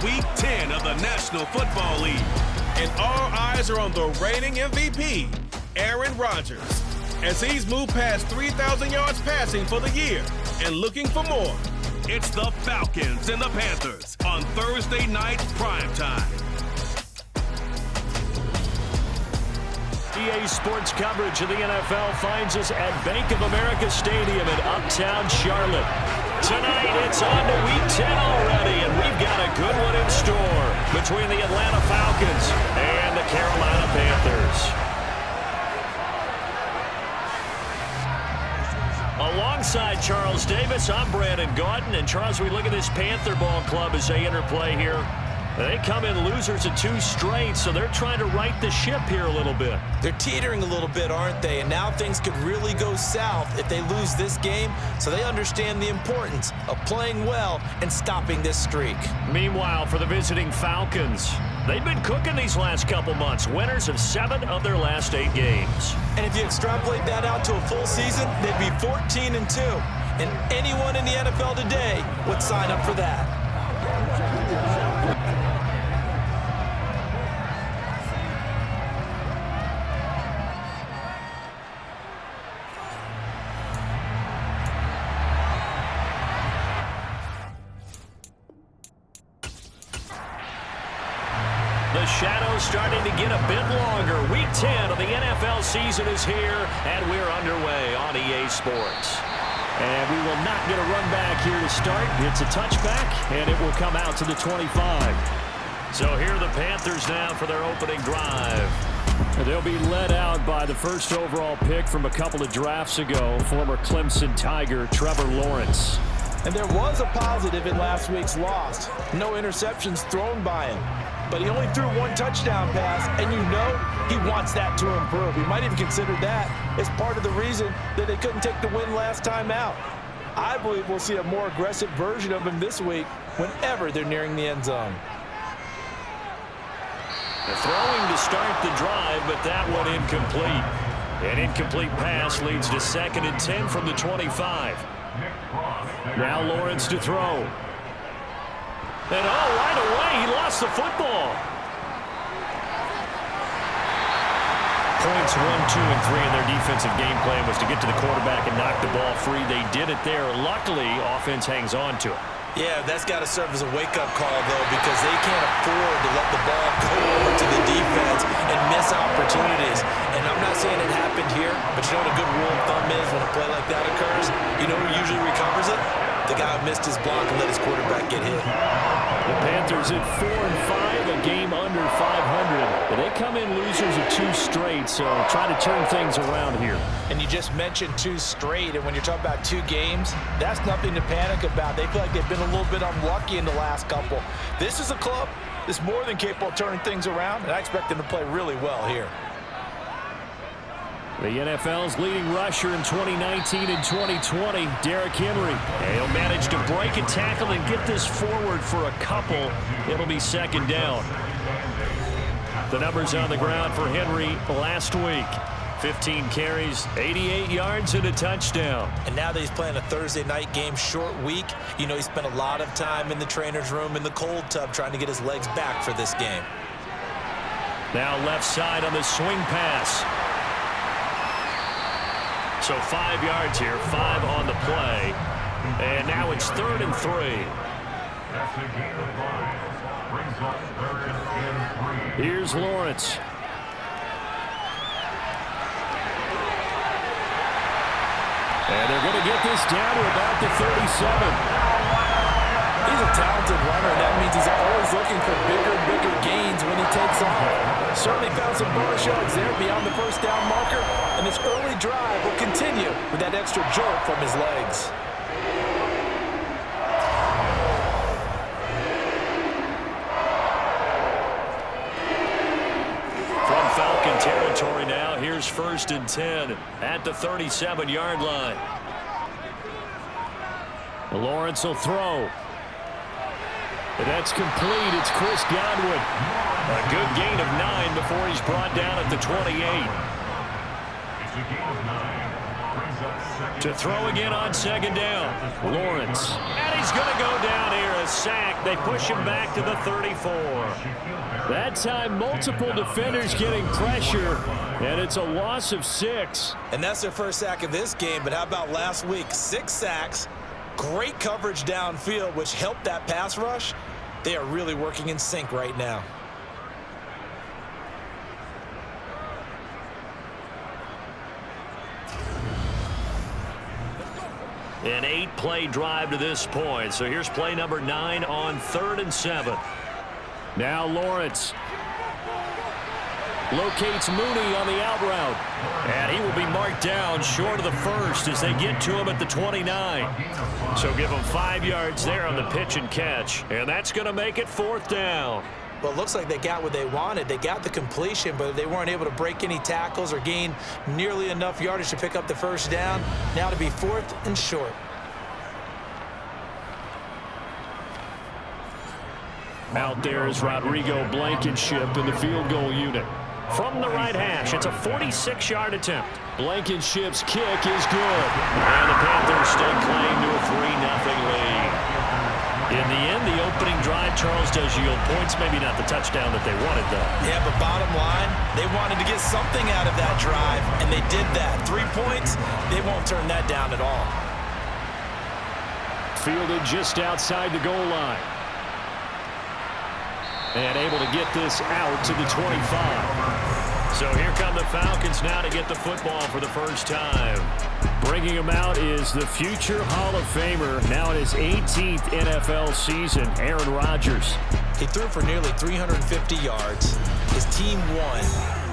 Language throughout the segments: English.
Week 10 of the National Football League. And all eyes are on the reigning MVP, Aaron Rodgers, as he's moved past 3,000 yards passing for the year and looking for more. It's the Falcons and the Panthers on Thursday night primetime. EA Sports coverage of the NFL finds us at Bank of America Stadium in Uptown Charlotte. Tonight, it's on to Week 10 already, and we've got a good one in store between the Atlanta Falcons and the Carolina Panthers. Alongside Charles Davis, I'm Brandon Gaudin. And Charles, we look at this Panther ball club as they interplay here. They come in losers of 2 straight, so they're trying to right the ship here a little bit. They're teetering a little bit, aren't they? And now things could really go south if they lose this game, so they understand the importance of playing well and stopping this streak. Meanwhile, for the visiting Falcons, they've been cooking these last couple months, winners of 7 of their last 8 games. And if you extrapolate that out to a full season, they'd be 14-2. And anyone in the NFL today would sign up for that. The shadow's starting to get a bit longer. Week 10 of the NFL season is here, and we're underway on EA Sports. And we will not get a run back here to start. It's a touchback, and it will come out to the 25. So here are the Panthers now for their opening drive. They'll be led out by the first overall pick from a couple of drafts ago, former Clemson Tiger Trevor Lawrence. And there was a positive in last week's loss. No interceptions thrown by him. But he only threw 1 touchdown pass, and you know he wants that to improve. He might even consider that as part of the reason that they couldn't take the win last time out. I believe we'll see a more aggressive version of him this week whenever they're nearing the end zone. The throwing to start the drive, but that one incomplete. An incomplete pass leads to 2nd and 10 from the 25. Now Lawrence to throw. And right away, he lost the football. Points 1, 2, and 3 in their defensive game plan was to get to the quarterback and knock the ball free. They did it there. Luckily, offense hangs on to it. Yeah, that's got to serve as a wake-up call, though, because they can't afford to let the ball go over to the defense and miss opportunities. And I'm not saying it happened here, but you know what a good rule of thumb is when a play like that occurs? You know who usually recovers it? The guy who missed his block and let his quarterback get hit. The Panthers at 4-5, a game under 500. But they come in losers of 2 straight, so try to turn things around here. And you just mentioned 2 straight, and when you're talking about 2 games, that's nothing to panic about. They feel like they've been a little bit unlucky in the last couple. This is a club that's more than capable of turning things around, and I expect them to play really well here. The NFL's leading rusher in 2019 and 2020, Derrick Henry. And he'll manage to break a tackle and get this forward for a couple. It'll be 2nd down. The numbers on the ground for Henry last week. 15 carries, 88 yards, and a touchdown. And now that he's playing a Thursday night game, short week, you know he spent a lot of time in the trainer's room in the cold tub trying to get his legs back for this game. Now left side on the swing pass. So 5 yards here, 5 on the play. And now it's 3rd and 3. Here's Lawrence. And they're going to get this down to about the 37. He's a talented runner, and that means he's always looking for bigger and bigger gains when he takes off. Certainly found some bonus yards there beyond the 1st down marker, and this early drive will continue with that extra jolt from his legs. From Falcon territory now, here's 1st and 10 at the 37-yard line. Lawrence will throw. And that's complete. It's Chris Godwin. A good gain of 9 before he's brought down at the 28. To throw again on second down. Lawrence. And he's going to go down here. A sack. They push him back to the 34. That time, multiple defenders getting pressure, and it's a loss of 6. And that's their first sack of this game, but how about last week? 6 sacks, great coverage downfield, which helped that pass rush. They are really working in sync right now. An 8-play drive to this point. So here's play number 9 on 3rd and 7. Now Lawrence locates Mooney on the out route. And he will be marked down short of the first as they get to him at the 29. So give him 5 yards there on the pitch and catch. And that's going to make it 4th down. Well, it looks like they got what they wanted. They got the completion, but they weren't able to break any tackles or gain nearly enough yardage to pick up the first down. Now to be 4th and short. Out there is Rodrigo Blankenship in the field goal unit. From the right hash, it's a 46-yard attempt. Blankenship's kick is good. And the Panthers stake claim to a 3-0 lead. In the end, the opening drive, Charles, does yield points. Maybe not the touchdown that they wanted, though. Yeah, but bottom line, they wanted to get something out of that drive, and they did that. 3 points, they won't turn that down at all. Fielded just outside the goal line. And able to get this out to the 25. So here come the Falcons now to get the football for the first time. Bringing him out is the future Hall of Famer, now in his 18th NFL season, Aaron Rodgers. He threw for nearly 350 yards. His team won.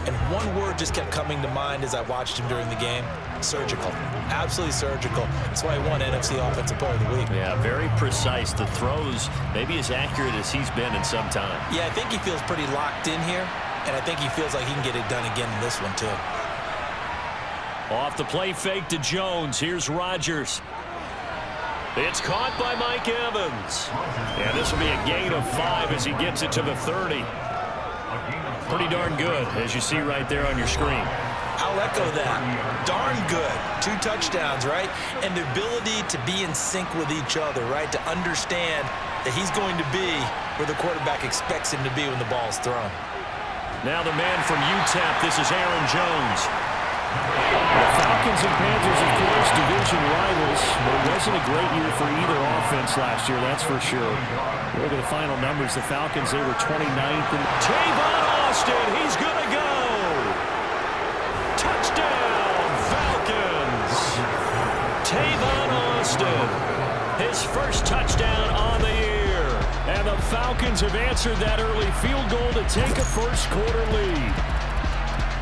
And one word just kept coming to mind as I watched him during the game. Surgical. Absolutely surgical. That's why he won NFC Offensive Player of the Week. Yeah, very precise. The throws maybe as accurate as he's been in some time. Yeah, I think he feels pretty locked in here. And I think he feels like he can get it done again in this one, too. Off the play fake to Jones. Here's Rodgers. It's caught by Mike Evans. And this will be a gain of 5 as he gets it to the 30. Pretty darn good, as you see right there on your screen. I'll echo that. Darn good. 2 touchdowns, right? And the ability to be in sync with each other, right? To understand that he's going to be where the quarterback expects him to be when the ball's thrown. Now the man from UTEP, this is Aaron Jones. The Falcons and Panthers, of course, division rivals, but it wasn't a great year for either offense last year, that's for sure. Look at the final numbers. The Falcons, they were 29th. And Tavon Austin, he's going to go. Touchdown, Falcons. Tavon Austin, his first touchdown on the year. And the Falcons have answered that early field goal to take a first-quarter lead.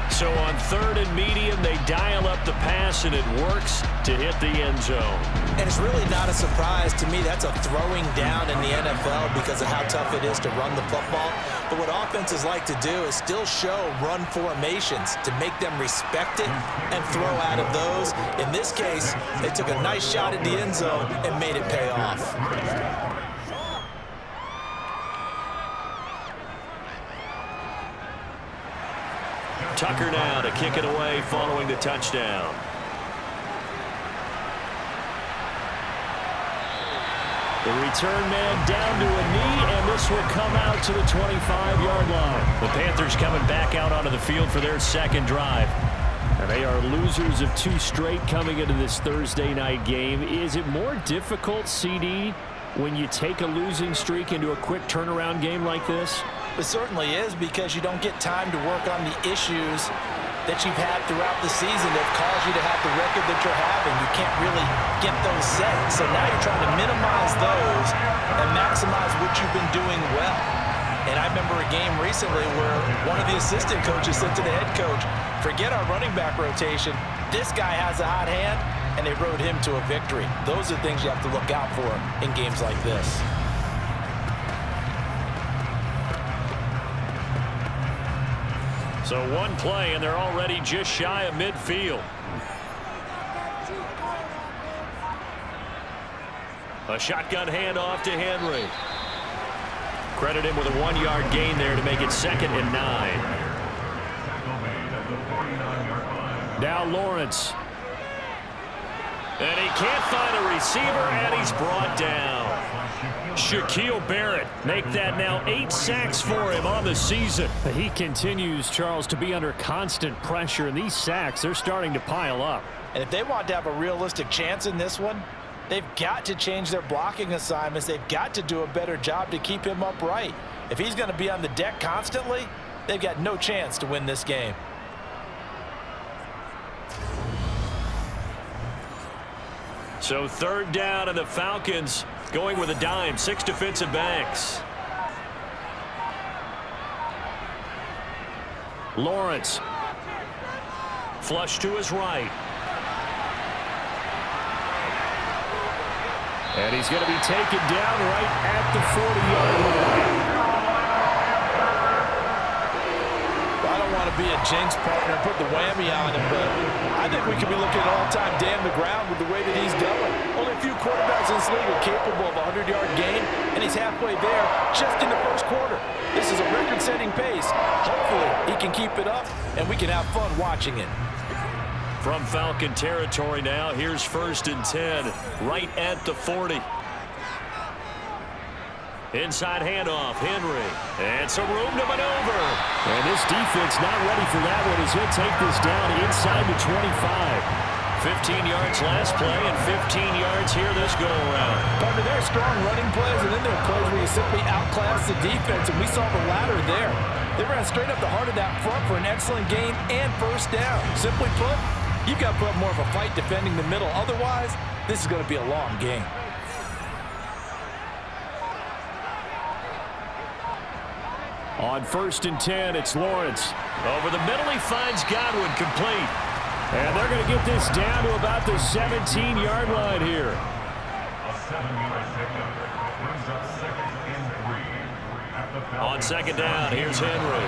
So on 3rd and medium, they dial up the pass, and it works to hit the end zone. And it's really not a surprise to me. That's a throwing down in the NFL because of how tough it is to run the football. But what offenses like to do is still show run formations to make them respect it and throw out of those. In this case, they took a nice shot at the end zone and made it pay off. Tucker now to kick it away following the touchdown. The return man down to a knee, and this will come out to the 25-yard line. The Panthers coming back out onto the field for their second drive. And they are losers of 2 straight coming into this Thursday night game. Is it more difficult, CD, when you take a losing streak into a quick turnaround game like this? It certainly is, because you don't get time to work on the issues that you've had throughout the season that caused you to have the record that you're having. You can't really get those set. So now you're trying to minimize those and maximize what you've been doing well. And I remember a game recently where one of the assistant coaches said to the head coach, forget our running back rotation. This guy has a hot hand, and they rode him to a victory. Those are things you have to look out for in games like this. So one play, and they're already just shy of midfield. A shotgun handoff to Henry. Credit him with a 1-yard gain there to make it 2nd and 9. Now Lawrence. And he can't find a receiver, and he's brought down. Shaquille Barrett make that now 8 sacks for him on the season. He continues, Charles, to be under constant pressure, and these sacks, they're starting to pile up. And if they want to have a realistic chance in this one, they've got to change their blocking assignments. They've got to do a better job to keep him upright. If he's going to be on the deck constantly, they've got no chance to win this game. So 3rd down, and the Falcons going with a dime, 6 defensive backs. Lawrence. Flush to his right. And he's going to be taken down right at the 40-yard line. I don't want to be a jinx partner and put the whammy on him, but I think we could be looking at all-time damn the ground with the way that he's going. Only a few quarterbacks in this league are capable of a 100-yard gain, and he's halfway there just in the first quarter. This is a record-setting pace. Hopefully, he can keep it up, and we can have fun watching it. From Falcon territory now, here's 1st and 10, right at the 40. Inside handoff, Henry. And some room to maneuver. And this defense not ready for that one as he'll take this down inside the 25. 15 yards last play and 15 yards here this go-around. Partner, there are strong running plays, and then there are plays where you simply outclass the defense, and we saw the latter there. They ran straight up the heart of that front for an excellent gain and 1st down. Simply put, you've got to put more of a fight defending the middle. Otherwise, this is going to be a long game. On 1st and 10, it's Lawrence. Over the middle, he finds Godwin, complete. And they're going to get this down to about the 17-yard line here. On 2nd down, here's Henry.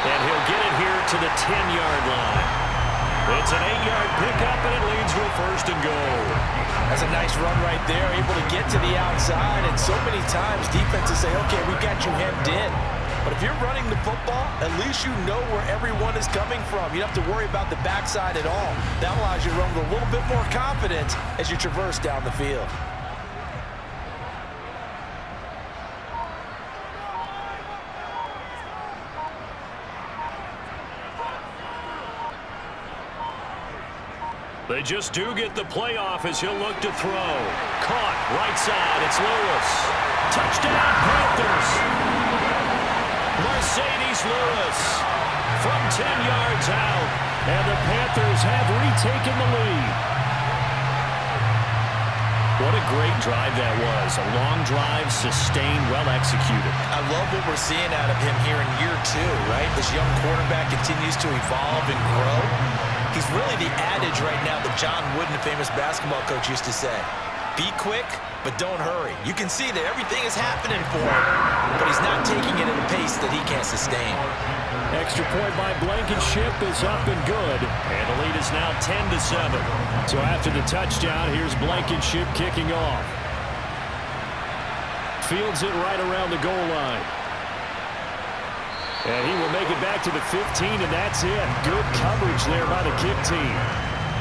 And he'll get it here to the 10-yard line. It's an 8-yard pickup, and it leads to a 1st and goal. That's a nice run right there, able to get to the outside. And so many times defenses say, okay, we've got you hemmed in. But if you're running the football, at least you know where everyone is coming from. You don't have to worry about the backside at all. That allows you to run with a little bit more confidence as you traverse down the field. They just do get the playoff as he'll look to throw. Caught, right side, it's Lewis. Touchdown, Panthers. Mercedes Lewis from 10 yards out. And the Panthers have retaken the lead. What a great drive that was. A long drive, sustained, well executed. I love what we're seeing out of him here in year 2, right? This young quarterback continues to evolve and grow. He's really the adage right now that John Wooden, a famous basketball coach, used to say. Be quick, but don't hurry. You can see that everything is happening for him, but he's not taking it at a pace that he can't sustain. Extra point by Blankenship is up and good. And the lead is now 10-7. So after the touchdown, here's Blankenship kicking off. Fields it right around the goal line. And he will make it back to the 15, and that's it. Good coverage there by the kick team.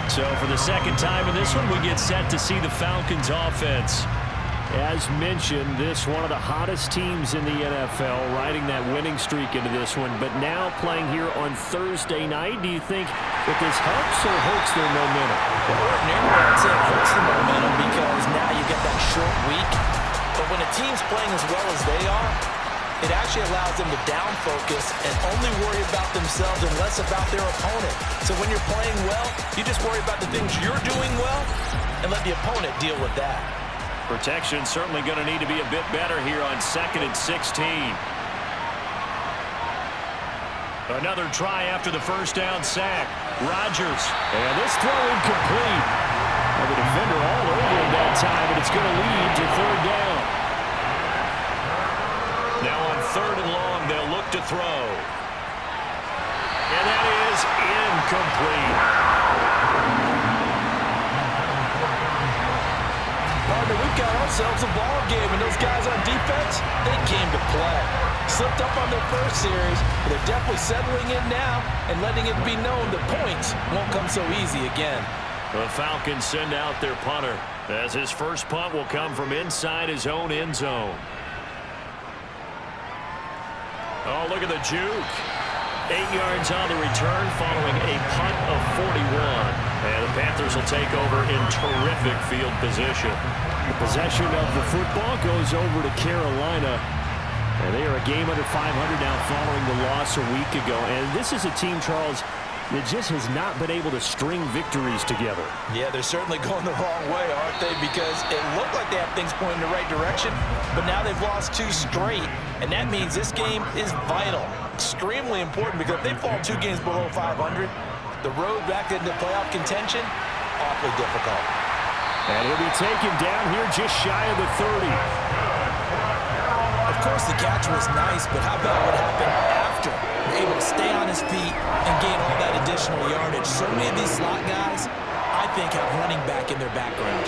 So for the 2nd time in this one, we get set to see the Falcons offense. As mentioned, this one of the hottest teams in the NFL, riding that winning streak into this one, but now playing here on Thursday night. Do you think that this helps or hurts their momentum? Well, ordinarily, I'd say it hurts the momentum because now you get that short week. But when a team's playing as well as they are, it actually allows them to down focus and only worry about themselves and less about their opponent. So when you're playing well, you just worry about the things you're doing well and let the opponent deal with that. Protection certainly going to need to be a bit better here on 2nd and 16. Another try after the 1st down sack. Rodgers. And this throw incomplete. And the defender all over him that time, and it's going to lead to 3rd down. Now on 3rd and long, they'll look to throw. And that is incomplete. Partner, we've got ourselves a ball game, and those guys on defense, they came to play. Slipped up on their first series, but they're definitely settling in now and letting it be known that points won't come so easy again. The Falcons send out their punter as his first punt will come from inside his own end zone. Oh, look at the juke. 8 yards on the return following a punt of 41. And the Panthers will take over in terrific field position. The possession of the football goes over to Carolina. And they are a game under 500 now following the loss a week ago. And this is a team, Charles, that just has not been able to string victories together. Yeah, they're certainly going the wrong way, aren't they? Because it looked like they have things pointing in the right direction, but now they've lost 2 straight. And that means this game is vital, extremely important, because if they fall 2 games below 500, the road back into playoff contention, awfully difficult. And he'll be taken down here just shy of the 30. Of course, the catch was nice, but how about what happened after? Able to stay on his feet and gain all that additional yardage. So many of these slot guys, I think, have running back in their background.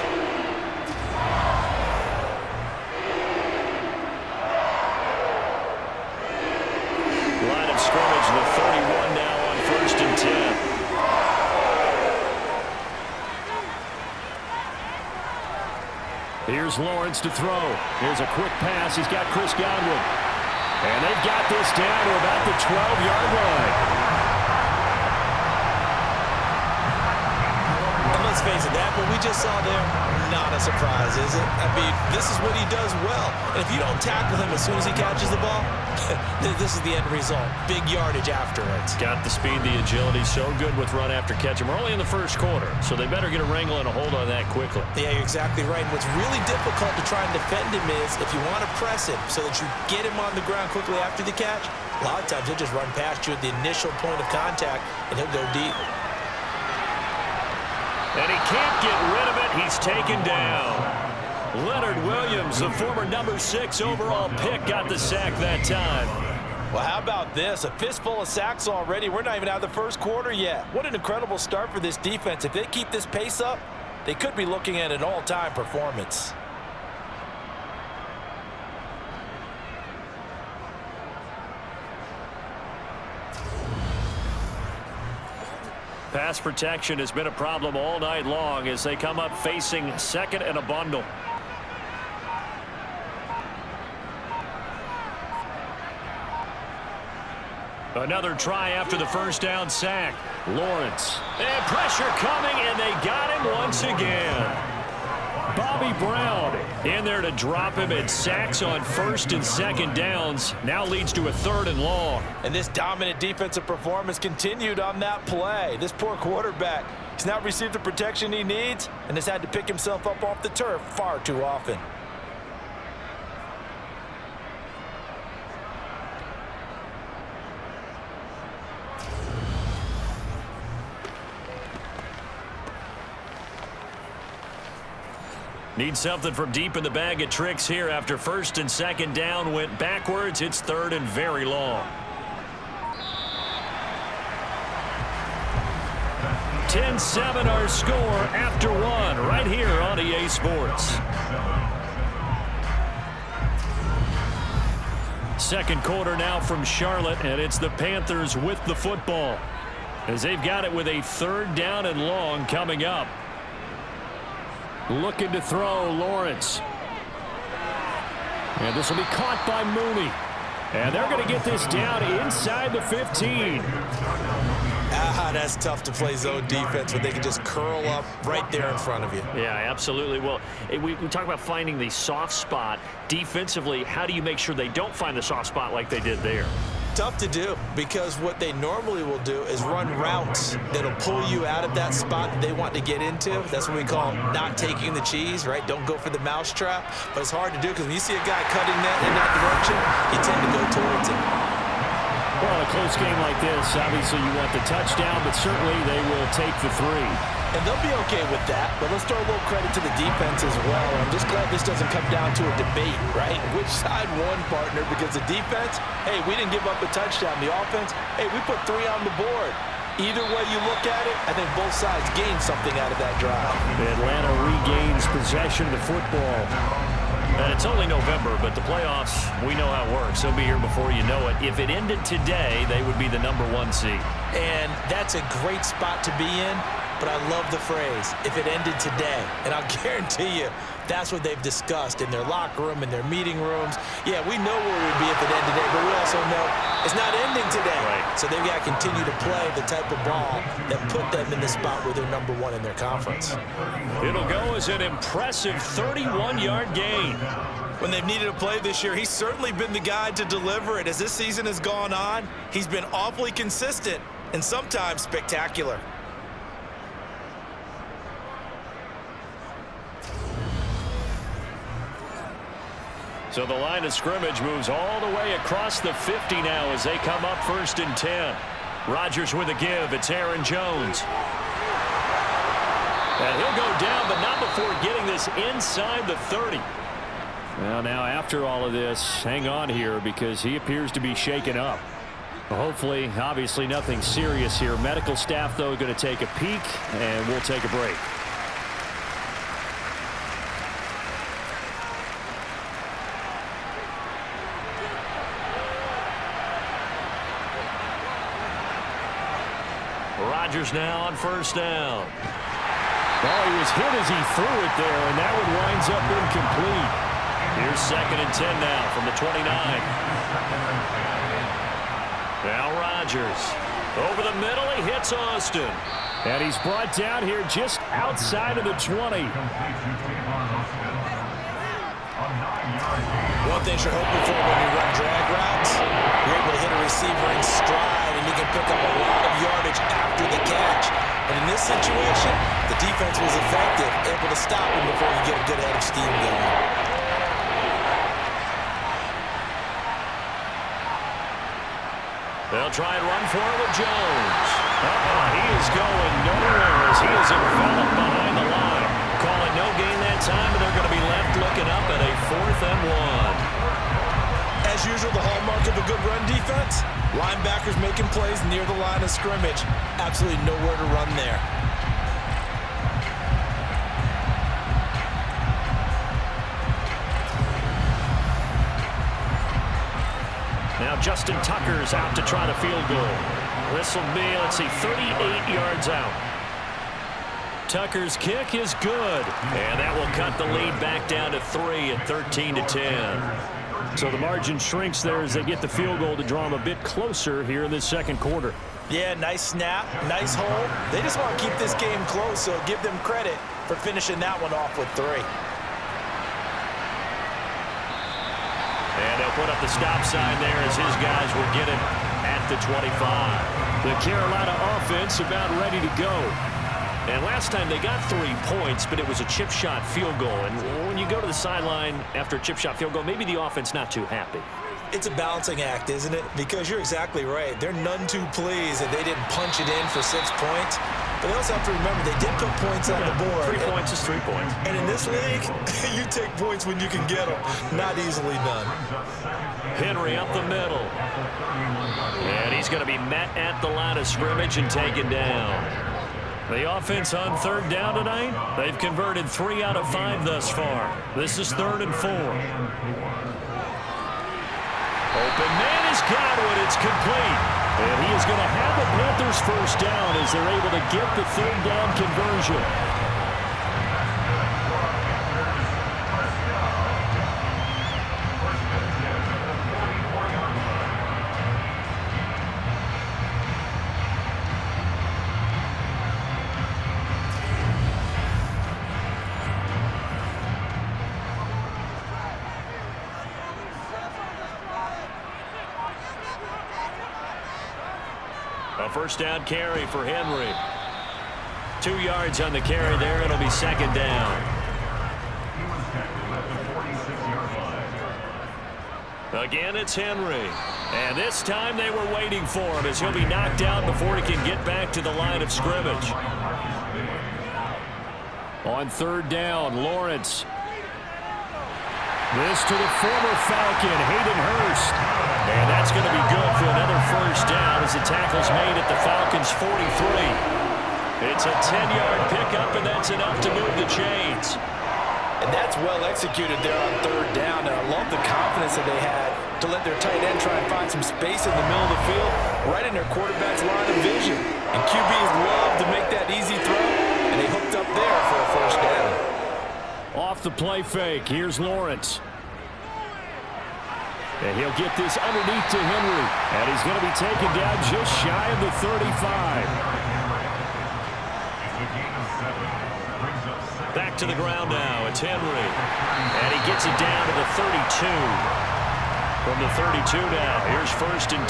Line of scrimmage, the 31 now on 1st and 10. Here's Lawrence to throw. Here's a quick pass. He's got Chris Godwin. And they've got this down to about the 12-yard line. And let's face it, that what we just saw there, not a surprise, is it? I mean, this is what he does well. And if you don't tackle him as soon as he catches the ball, this is the end result. Big yardage afterwards. Got the speed, the agility, so good with run after catch. And we're only in the first quarter, so they better get a wrangle and a hold on that quickly. Yeah, you're exactly right. And what's really difficult to try and defend him is if you want to press him so that you get him on the ground quickly after the catch, a lot of times he'll just run past you at the initial point of contact, and he'll go deep. And he can't get rid of it. He's taken down. Leonard Williams, the former number 6 overall pick, got the sack that time. Well, how about this? A fistful of sacks already. We're not even out of the first quarter yet. What an incredible start for this defense. If they keep this pace up, they could be looking at an all-time performance. Pass protection has been a problem all night long as they come up facing 2nd and a bundle. Another try after the first down sack. Lawrence. And pressure coming, and they got him once again. Bobby Brown in there to drop him, and sacks on 1st and 2nd downs. Now leads to a 3rd and long. And this dominant defensive performance continued on that play. This poor quarterback has not received the protection he needs and has had to pick himself up off the turf far too often. Need something from deep in the bag of tricks here after 1st and 2nd down went backwards. It's 3rd and very long. 10-7 our score after 1 right here on EA Sports. Second quarter now from Charlotte, and it's the Panthers with the football as they've got it with a 3rd down and long coming up. Looking to throw, Lawrence. And this will be caught by Mooney. And they're going to get this down inside the 15. That's tough to play zone defense when they can just curl up right there in front of you. Yeah, absolutely. Well, we talk about finding the soft spot. Defensively, how do you make sure they don't find the soft spot like they did there? Tough to do, because what they normally will do is run routes that'll pull you out of that spot that they want to get into. That's what we call not taking the cheese, right? Don't go for the mousetrap. But it's hard to do because when you see a guy cutting that in that direction, you tend to go towards it. Well, a close game like this, obviously you want the touchdown, but certainly they will take the 3. And they'll be okay with that, but let's throw a little credit to the defense as well. I'm just glad this doesn't come down to a debate, right? Which side won, partner? Because the defense, hey, we didn't give up a touchdown. The offense, hey, we put 3 on the board. Either way you look at it, I think both sides gained something out of that drive. Atlanta regains possession of the football. And it's only November, but the playoffs, we know how it works. They'll be here before you know it. If it ended today, they would be the number 1 seed. And that's a great spot to be in. but I love the phrase, if it ended today. And I'll guarantee you, that's what they've discussed in their locker room, in their meeting rooms. Yeah, we know where we'd be if it ended today, but we also know it's not ending today. Right. So they've got to continue to play the type of ball that put them in the spot where they're number one in their conference. It'll go as an impressive 31-yard gain. When they've needed a play this year, he's certainly been the guy to deliver it. As this season has gone on, he's been awfully consistent and sometimes spectacular. So the line of scrimmage moves all the way across the 50 now as they come up 1st and 10. Rodgers with a give. It's Aaron Jones. And he'll go down, but not before getting this inside the 30. Well, now after all of this, hang on here because he appears to be shaken up. Hopefully, obviously nothing serious here. Medical staff, though, going to take a peek, and we'll take a break. Rodgers now on 1st down. Oh, he was hit as he threw it there, and that one winds up incomplete. Here's 2nd and 10 now from the 29. Now Rodgers. Over the middle, he hits Austin. And he's brought down here just outside of the 20. One thing you're hoping for when you run drag routes, you're able to hit a receiver in stride, and you can pick up a lot of yardage after the catch. But in this situation, the defense was effective, able to stop him before you get a good head of steam going. They'll try and run for it with Jones. He is going nowhere as he is enveloped behind the line. Calling no gain that time, and they're going to be left looking up at a 4th and 1. As usual, the hallmark of a good run defense, linebackers making plays near the line of scrimmage. Absolutely nowhere to run there. Now Justin Tucker's out to try the field goal. This will be, let's see, 38 yards out. Tucker's kick is good. And that will cut the lead back down to 3 at 13-10. So the margin shrinks there as they get the field goal to draw them a bit closer here in this 2nd quarter. Yeah, nice snap, nice hold. They just want to keep this game close, so give them credit for finishing that one off with 3. And they'll put up the stop sign there as his guys will get it at the 25. The Carolina offense about ready to go. And last time they got 3 points, but it was a chip shot field goal. And when you go to the sideline after a chip shot field goal, maybe the offense not too happy. It's a balancing act, isn't it? Because you're exactly right. They're none too pleased that they didn't punch it in for 6 points. But they also have to remember they did put points on the board. 3 points is 3 points. And in this league, you take points when you can get them. Not easily done. Henry up the middle. And he's going to be met at the line of scrimmage and taken down. The offense on 3rd down tonight, they've converted 3 out of 5 thus far. This is 3rd and 4. Open man has got it. It's complete. And he is going to have the Panthers 1st down as they're able to get the 3rd down conversion. A 1st down carry for Henry. 2 yards on the carry there. It'll be 2nd down. Again, it's Henry. And this time they were waiting for him as he'll be knocked out before he can get back to the line of scrimmage. On 3rd down, Lawrence. This to the former Falcon, Hayden Hurst. And that's going to be good for another 1st down as the tackle's made at the Falcons' 43. It's a 10-yard pickup, and that's enough to move the chains. And that's well executed there on 3rd down. And I love the confidence that they had to let their tight end try and find some space in the middle of the field, right in their quarterback's line of vision. And QBs love to make that easy throw. off the play fake. Here's Lawrence. And he'll get this underneath to Henry. And he's going to be taken down just shy of the 35. Back to the ground now. It's Henry. And he gets it down to the 32. From the 32 now, here's 1st and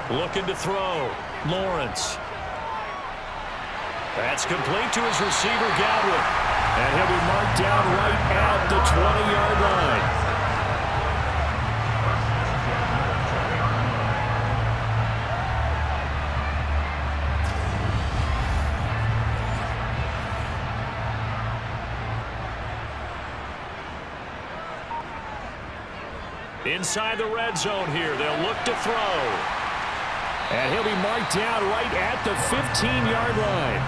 10. Looking to throw. Lawrence. That's complete to his receiver, Godwin. And he'll be marked down right at the 20-yard line. Inside the red zone here, they'll look to throw. And he'll be marked down right at the 15-yard line.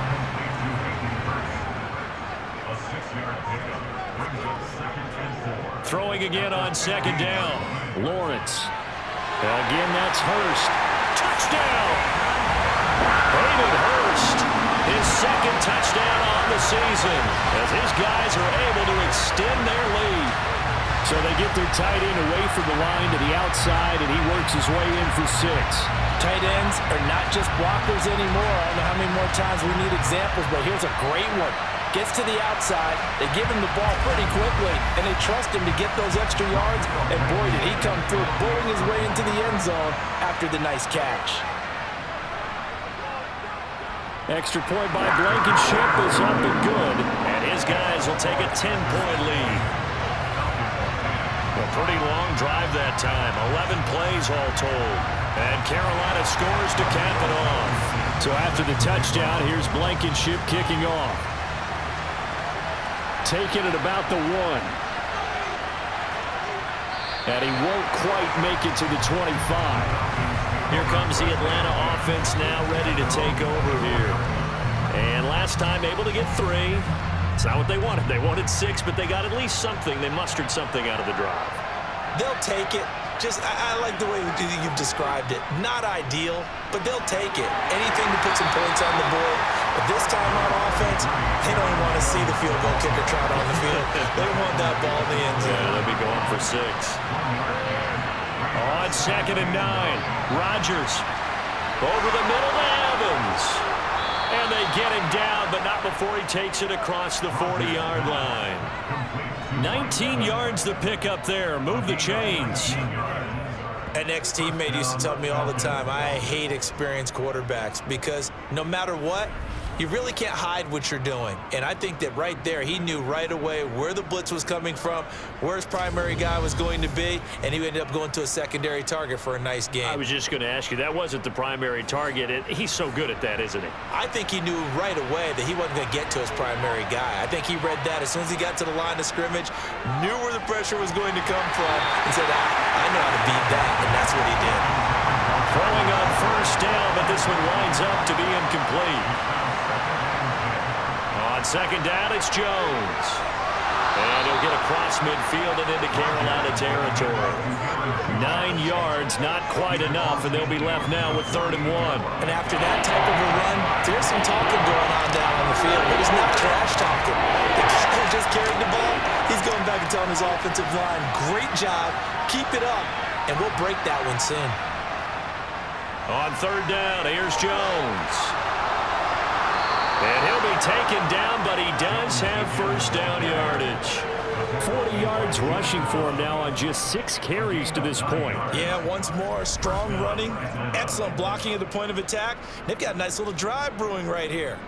Throwing again on 2nd down. Lawrence. Again, that's Hurst. Touchdown! Hayden Hurst, his 2nd touchdown on the season, as his guys are able to extend their lead. So they get their tight end away from the line to the outside, and he works his way in for 6. Tight ends are not just blockers anymore. I don't know how many more times we need examples, but here's a great one. Gets to the outside, they give him the ball pretty quickly, and they trust him to get those extra yards, and boy, did he come through, bowling his way into the end zone after the nice catch. Extra point by Blankenship is up and good. And his guys will take a 10-point lead. A pretty long drive that time, 11 plays all told. And Carolina scores to cap it off. So after the touchdown, here's Blankenship kicking off. Taking it about the 1. And he won't quite make it to the 25. Here comes the Atlanta offense now ready to take over here. And last time able to get 3. It's not what they wanted. They wanted 6, but they got at least something. They mustered something out of the drive. They'll take it. I like the way you've described it. Not ideal, but they'll take it. Anything to put some points on the board. But this time on offense, they don't even want to see the field goal kicker trot on the field. They want that ball in the end zone. Yeah, they'll be going for 6. On 2nd and 9, Rodgers over the middle to Evans. And they get him down, but not before he takes it across the 40-yard line. 19 yards the pick up there. Move the chains. An ex-teammate used to tell me all the time, I hate experienced quarterbacks because no matter what, you really can't hide what you're doing. And I think that right there, he knew right away where the blitz was coming from, where his primary guy was going to be, and he ended up going to a secondary target for a nice game. I was just going to ask you, that wasn't the primary target. He's so good at that, isn't he? I think he knew right away that he wasn't going to get to his primary guy. I think he read that as soon as he got to the line of scrimmage, knew where the pressure was going to come from, and said, I know how to beat that, and that's what he did. Throwing on 1st down, but this one winds up to be incomplete. On 2nd down, it's Jones. And he'll get across midfield and into Carolina territory. 9 yards, not quite enough, and they'll be left now with 3rd and 1. And after that type of a run, there's some talking going on down on the field, but it's not trash talking. The guy just carried the ball. He's going back and telling his offensive line, great job, keep it up, and we'll break that one soon. On 3rd down, here's Jones. And he'll be taken down, but he does have 1st down yardage. 40 yards rushing for him now on just 6 carries to this point. Yeah, once more, strong running, excellent blocking at the point of attack. They've got a nice little drive brewing right here.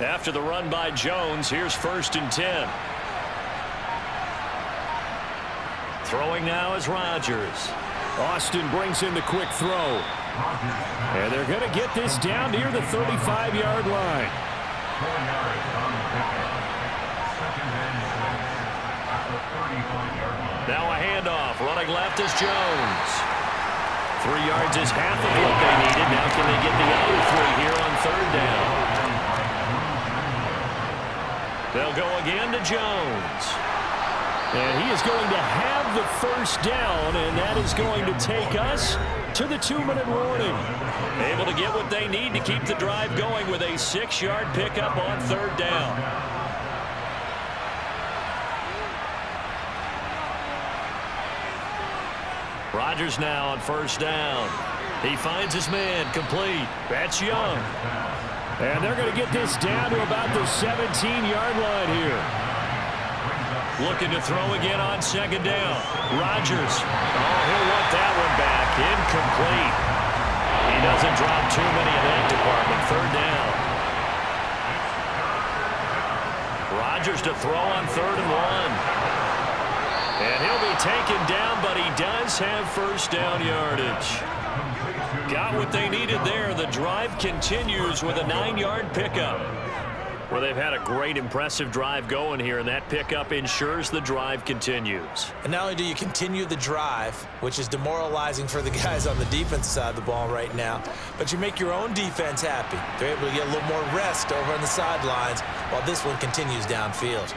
After the run by Jones, here's 1st and 10. Throwing now is Rodgers. Austin brings in the quick throw. And they're going to get this down near the 35-yard line. Now a handoff. Running left is Jones. 3 yards is half of what they needed. Now can they get the other 3 here on 3rd down? They'll go again to Jones. And he is going to have the first down, and that is going to take us to the 2-minute warning. Able to get what they need to keep the drive going with a 6-yard pickup on 3rd down. Rodgers now on 1st down. He finds his man complete. That's Young. And they're going to get this down to about the 17-yard line here. Looking to throw again on 2nd down. Rodgers. Oh, he'll want that one back. Incomplete. He doesn't drop too many in that department. 3rd down. Rodgers to throw on 3rd and 1. And he'll be taken down, but he does have 1st down yardage. Got what they needed there. The drive continues with a 9-yard pickup. Well, they've had a great, impressive drive going here, and that pickup ensures the drive continues. And not only do you continue the drive, which is demoralizing for the guys on the defensive side of the ball right now, but you make your own defense happy. They're able to get a little more rest over on the sidelines while this one continues downfield.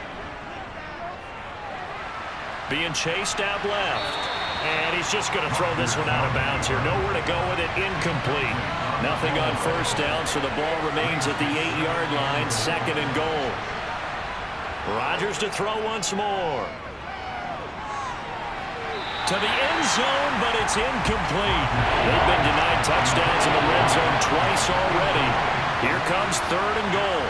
Being chased out left. And he's just going to throw this one out of bounds here. Nowhere to go with it. Incomplete. Nothing on 1st down, so the ball remains at the 8-yard line. 2nd and goal. Rodgers to throw once more. To the end zone, but it's incomplete. They've been denied touchdowns in the red zone twice already. Here comes 3rd and goal.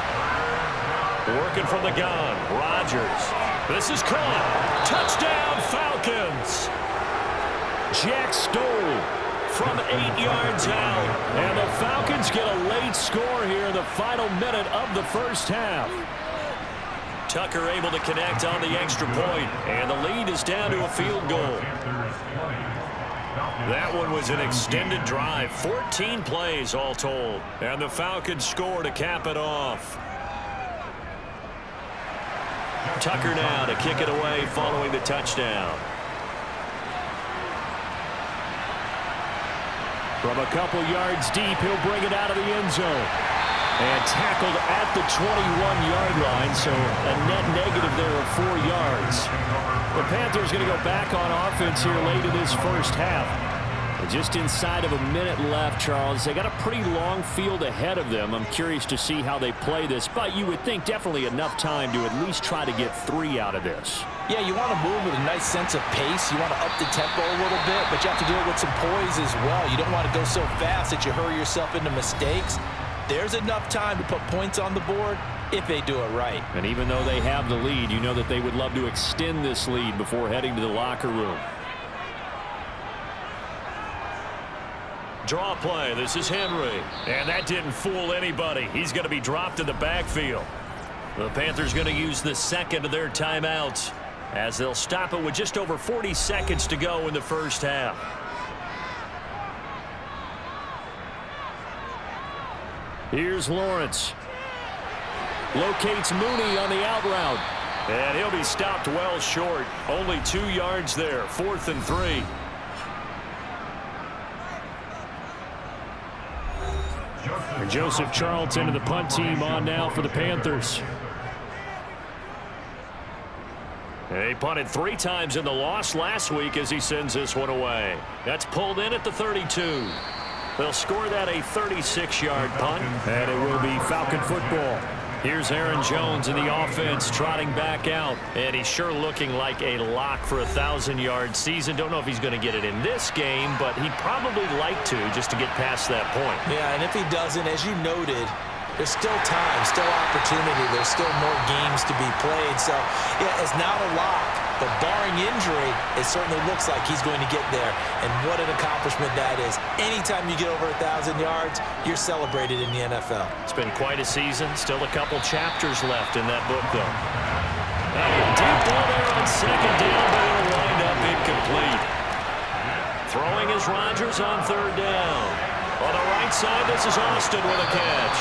Working from the gun. Rodgers. This is caught. Touchdown, Falcons. Jack Stoll from 8 yards out. And the Falcons get a late score here in the final minute of the 1st half. Tucker able to connect on the extra point, and the lead is down to a field goal. That one was an extended drive, 14 plays all told, and the Falcons score to cap it off. Tucker now to kick it away following the touchdown. From a couple yards deep, he'll bring it out of the end zone. And tackled at the 21-yard line, so a net negative there of 4 yards. The Panthers going to go back on offense here late in this 1st half. And just inside of a minute left, Charles. They got a pretty long field ahead of them. I'm curious to see how they play this, but you would think definitely enough time to at least try to get 3 out of this. Yeah, you want to move with a nice sense of pace. You want to up the tempo a little bit, but you have to do it with some poise as well. You don't want to go so fast that you hurry yourself into mistakes. There's enough time to put points on the board if they do it right. And even though they have the lead, you know that they would love to extend this lead before heading to the locker room. Draw play. This is Henry. And that didn't fool anybody. He's going to be dropped in the backfield. The Panthers going to use the 2nd of their timeouts as they'll stop it with just over 40 seconds to go in the 1st half. Here's Lawrence. Locates Mooney on the out route. And he'll be stopped well short. Only 2 yards there. 4th and 3. And Joseph Charlton and the punt team on now for the Panthers. He punted 3 times in the loss last week as he sends this one away. That's pulled in at the 32. They'll score that a 36-yard punt. And it will be Falcon football. Here's Aaron Jones in the offense trotting back out. And he's sure looking like a lock for a 1,000-yard season. Don't know if he's going to get it in this game, but he'd probably like to just to get past that point. Yeah, and if he doesn't, as you noted, there's still time, still opportunity. There's still more games to be played. So, yeah, it's not a lock. But barring injury, it certainly looks like he's going to get there. And what an accomplishment that is. Anytime you get over 1,000 yards, you're celebrated in the NFL. It's been quite a season. Still a couple chapters left in that book, though. Deep ball there on 2nd down, but it'll wind up incomplete. Throwing is Rodgers on 3rd down. On the right side, this is Austin with a catch.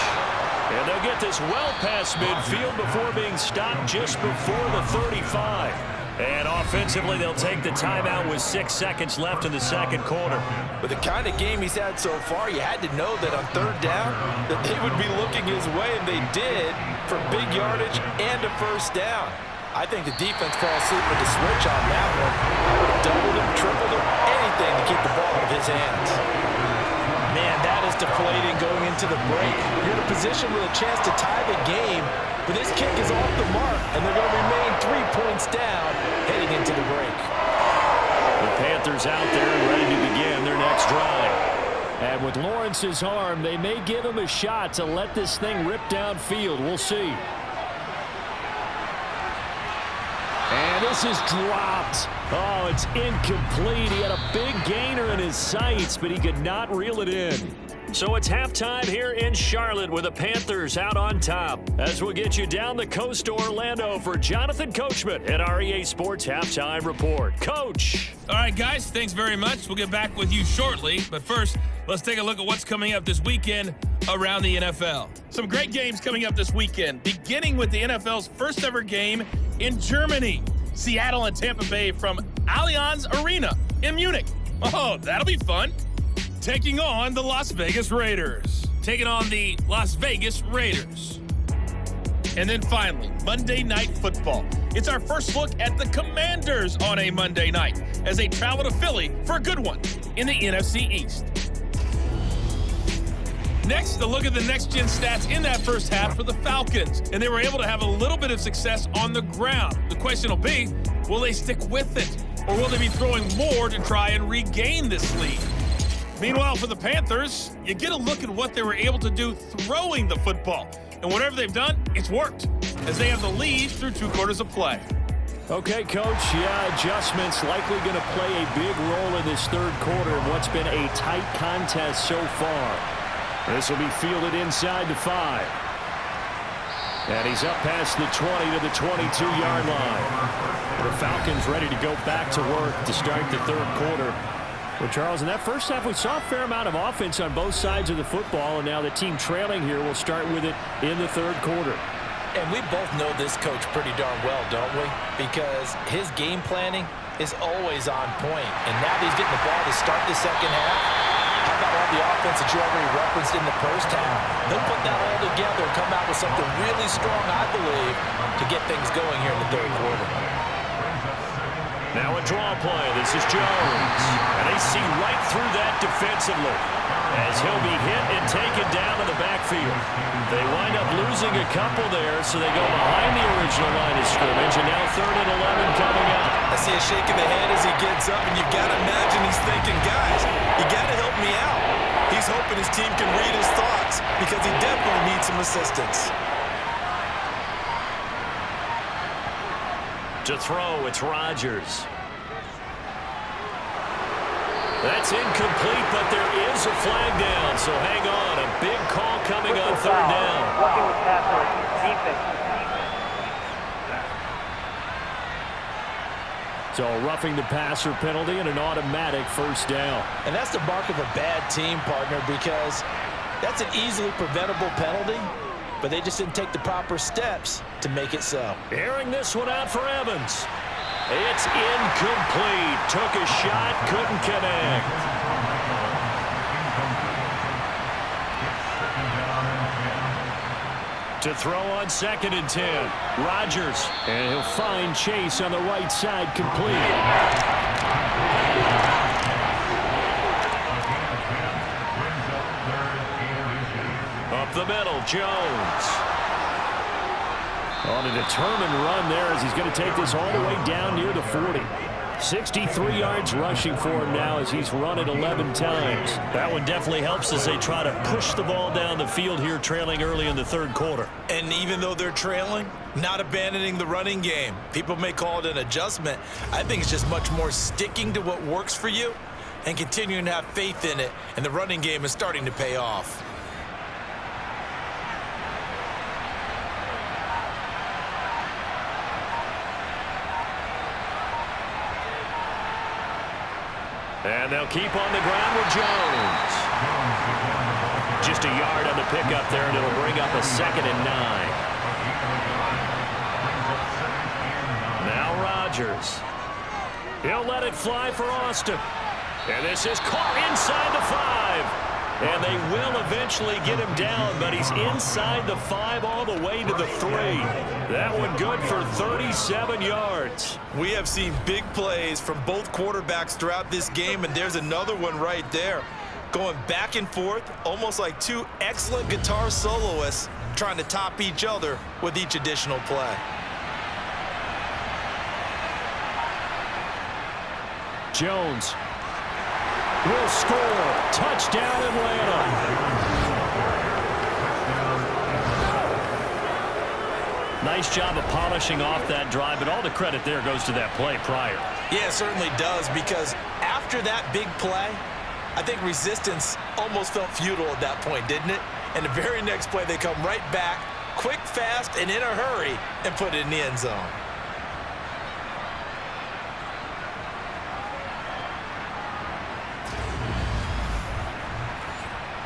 And they'll get this well past midfield before being stopped just before the 35. And offensively, they'll take the timeout with 6 seconds left in the second quarter. With the kind of game he's had so far, you had to know that on third down that they would be looking his way, and they did, for big yardage and a first down. I think the defense fell asleep with the switch on that one. I would have doubled him, tripled him, anything to keep the ball out of his hands. Man, that is deflating going into the break. You're in a position with a chance to tie the game, but this kick is off the mark, and they're going to remain 3 points down heading into the break. The Panthers out there and ready to begin their next drive. And with Lawrence's arm, they may give him a shot to let this thing rip downfield. We'll see. And this is dropped. Oh, it's incomplete. He had a big gainer in his sights, but he could not reel it in. So it's halftime here in Charlotte with the Panthers out on top. As we'll get you down the coast to Orlando for Jonathan Coachman at our EA Sports Halftime Report. Coach. All right, guys, thanks very much. We'll get back with you shortly. But first, let's take a look at what's coming up this weekend around the NFL. Some great games coming up this weekend, beginning with the NFL's first ever game in Germany. Seattle and Tampa Bay from Allianz Arena in Munich. Oh, that'll be fun. Taking on the Las Vegas Raiders. Taking on the Las Vegas Raiders. And then finally, Monday Night Football. It's our first look at the Commanders on a Monday night as they travel to Philly for a good one in the NFC East. Next, a look at the next-gen stats in that first half for the Falcons, and they were able to have a little bit of success on the ground. The question will be, will they stick with it, or will they be throwing more to try and regain this lead? Meanwhile, for the Panthers, you get a look at what they were able to do throwing the football, and whatever they've done, it's worked, as they have the lead through 2 quarters of play. Okay, Coach, adjustments likely going to play a big role in this third quarter of what's been a tight contest so far. This will be fielded inside the 5. And he's up past the 20 to the 22-yard line. The Falcons ready to go back to work to start the third quarter. Well, Charles, in that first half, we saw a fair amount of offense on both sides of the football, and now the team trailing here will start with it in the third quarter. And we both know this coach pretty darn well, don't we? Because his game planning is always on point. And now that he's getting the ball to start the second half, how about all the offense that you already referenced in the first half? They'll put that all together and come out with something really strong, I believe, to get things going here in the third quarter. Now a draw play. This is Jones. And they see right through that defensively as he'll be hit and taken down in the backfield. They wind up losing a couple there, so they go behind the original line of scrimmage, and now 3rd and 11 coming up. I see a shake of the head as he gets up, and you've got to imagine he's thinking, guys, you got to help me out. He's hoping his team can read his thoughts because he definitely needs some assistance. To throw, it's Rodgers. That's incomplete, but there is a flag down, so hang on. A big call coming on 3rd down. Working with passer defense. So roughing the passer penalty and an automatic first down. And that's the mark of a bad team, partner, because that's an easily preventable penalty, but they just didn't take the proper steps to make it so. Airing this one out for Evans. It's incomplete. Took a shot, couldn't connect. To throw on 2nd and 10. Rodgers. And he'll find Chase on the right side, complete. Up the middle, Jones. On a determined run there as he's going to take this all the way down near the 40. 63 yards rushing for him now as he's run it 11 times. That one definitely helps as they try to push the ball down the field here, trailing early in the third quarter. And even though they're trailing, not abandoning the running game. People may call it an adjustment. I think it's just much more sticking to what works for you and continuing to have faith in it, and the running game is starting to pay off. And they'll keep on the ground with Jones. Just a yard on the pickup there, and it'll bring up a 2nd and 9. Now Rodgers. He'll let it fly for Austin. And this is caught inside the 5. And they will eventually get him down, but he's inside the 5 all the way to the 3. That one good for 37 yards. We have seen big plays from both quarterbacks throughout this game, and there's another one right there. Going back and forth, almost like two excellent guitar soloists trying to top each other with each additional play. Jones will score. Touchdown Atlanta. Nice job of polishing off that drive, but all the credit there goes to that play prior. Yeah, it certainly does, because after that big play, I think resistance almost felt futile at that point, didn't it? And the very next play, they come right back, quick, fast, and in a hurry, and put it in the end zone.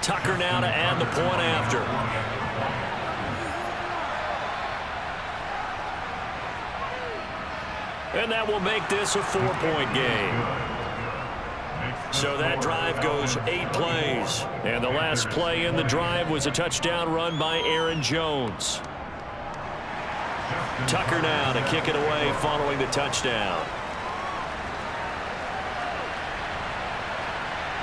Tucker now to add the point after. And that will make this a 4-point game. So that drive goes 8 plays. And the last play in the drive was a touchdown run by Aaron Jones. Tucker now to kick it away following the touchdown.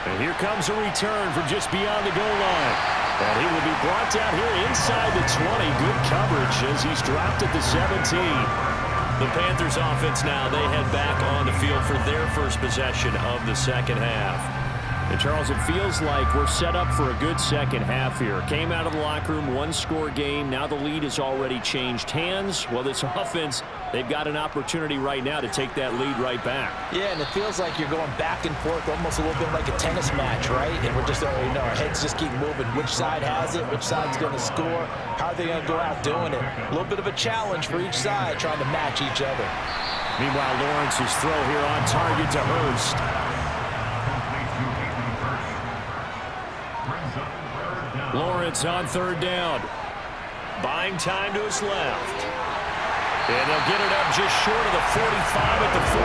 And here comes a return from just beyond the goal line. And he will be brought down here inside the 20. Good coverage as he's dropped at the 17. The Panthers offense now, they head back on the field for their first possession of the second half. And Charles, it feels like we're set up for a good second half here. Came out of the locker room, 1-score game. Now the lead has already changed hands. Well, this offense, they've got an opportunity right now to take that lead right back. Yeah, and it feels like you're going back and forth, almost a little bit like a tennis match, right? And we're just, our heads just keep moving. Which side has it? Which side's going to score? How are they going to go out doing it? A little bit of a challenge for each side, trying to match each other. Meanwhile, Lawrence's throw here on target to Hurst. Lawrence on third down. Buying time to his left. And they'll get it up just short of the 45 at the 44.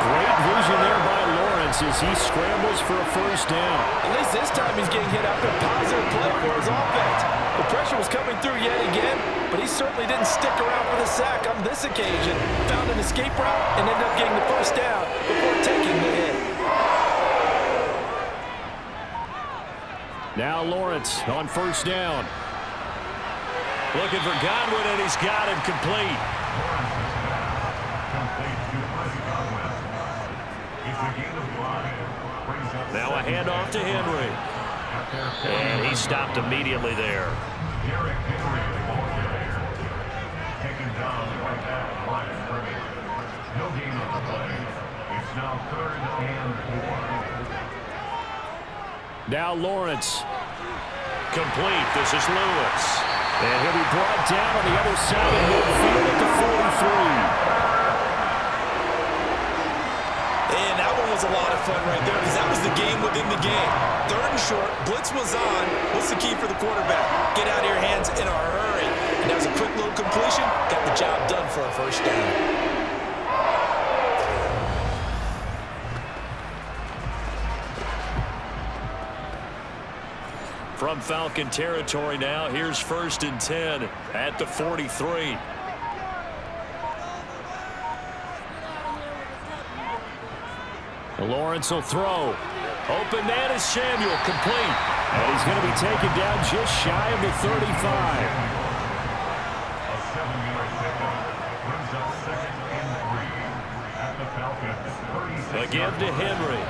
Great vision there by Lawrence as he scrambles for a first down. At least this time he's getting hit after a positive play for his offense. The pressure was coming through yet again, but he certainly didn't stick around for the sack on this occasion. Found an escape route and ended up getting the first down before taking the hit. Now Lawrence on first down. Looking for Godwin, and he's got him complete. Now a handoff to Henry. And he stopped immediately there. Now Lawrence. Complete. This is Lewis. And he'll be brought down on the other side of midfield at the 43. And that one was a lot of fun right there, because that was the game within the game. Third and short, blitz was on. What's the key for the quarterback? Get out of your hands in a hurry. And that was a quick little completion. Got the job done for a first down. From Falcon territory now, here's 1st and 10 at the 43. Lawrence will throw. Open man is Samuel, complete. And he's going to be taken down just shy of the 35. Again to Henry.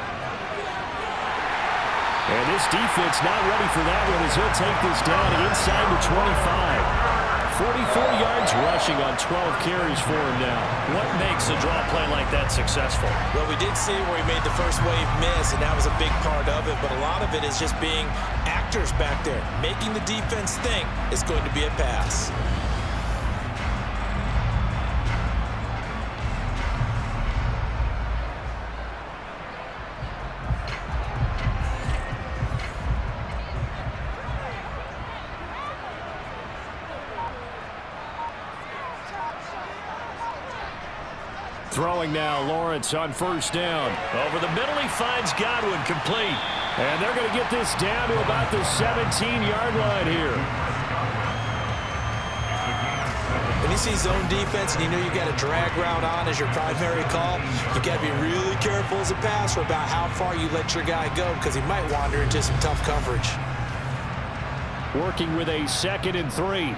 And this defense not ready for that one as he'll take this down inside the 25. 44 yards rushing on 12 carries for him now. What makes a draw play like that successful? Well, we did see where he made the first wave miss, and that was a big part of it. But a lot of it is just being actors back there, making the defense think it's going to be a pass. Throwing now, Lawrence on first down. Over the middle, he finds Godwin, complete. And they're going to get this down to about the 17-yard line here. When you see zone defense and you know you got a drag route on as your primary call, you got to be really careful as a passer about how far you let your guy go because he might wander into some tough coverage. Working with a 2nd and 3.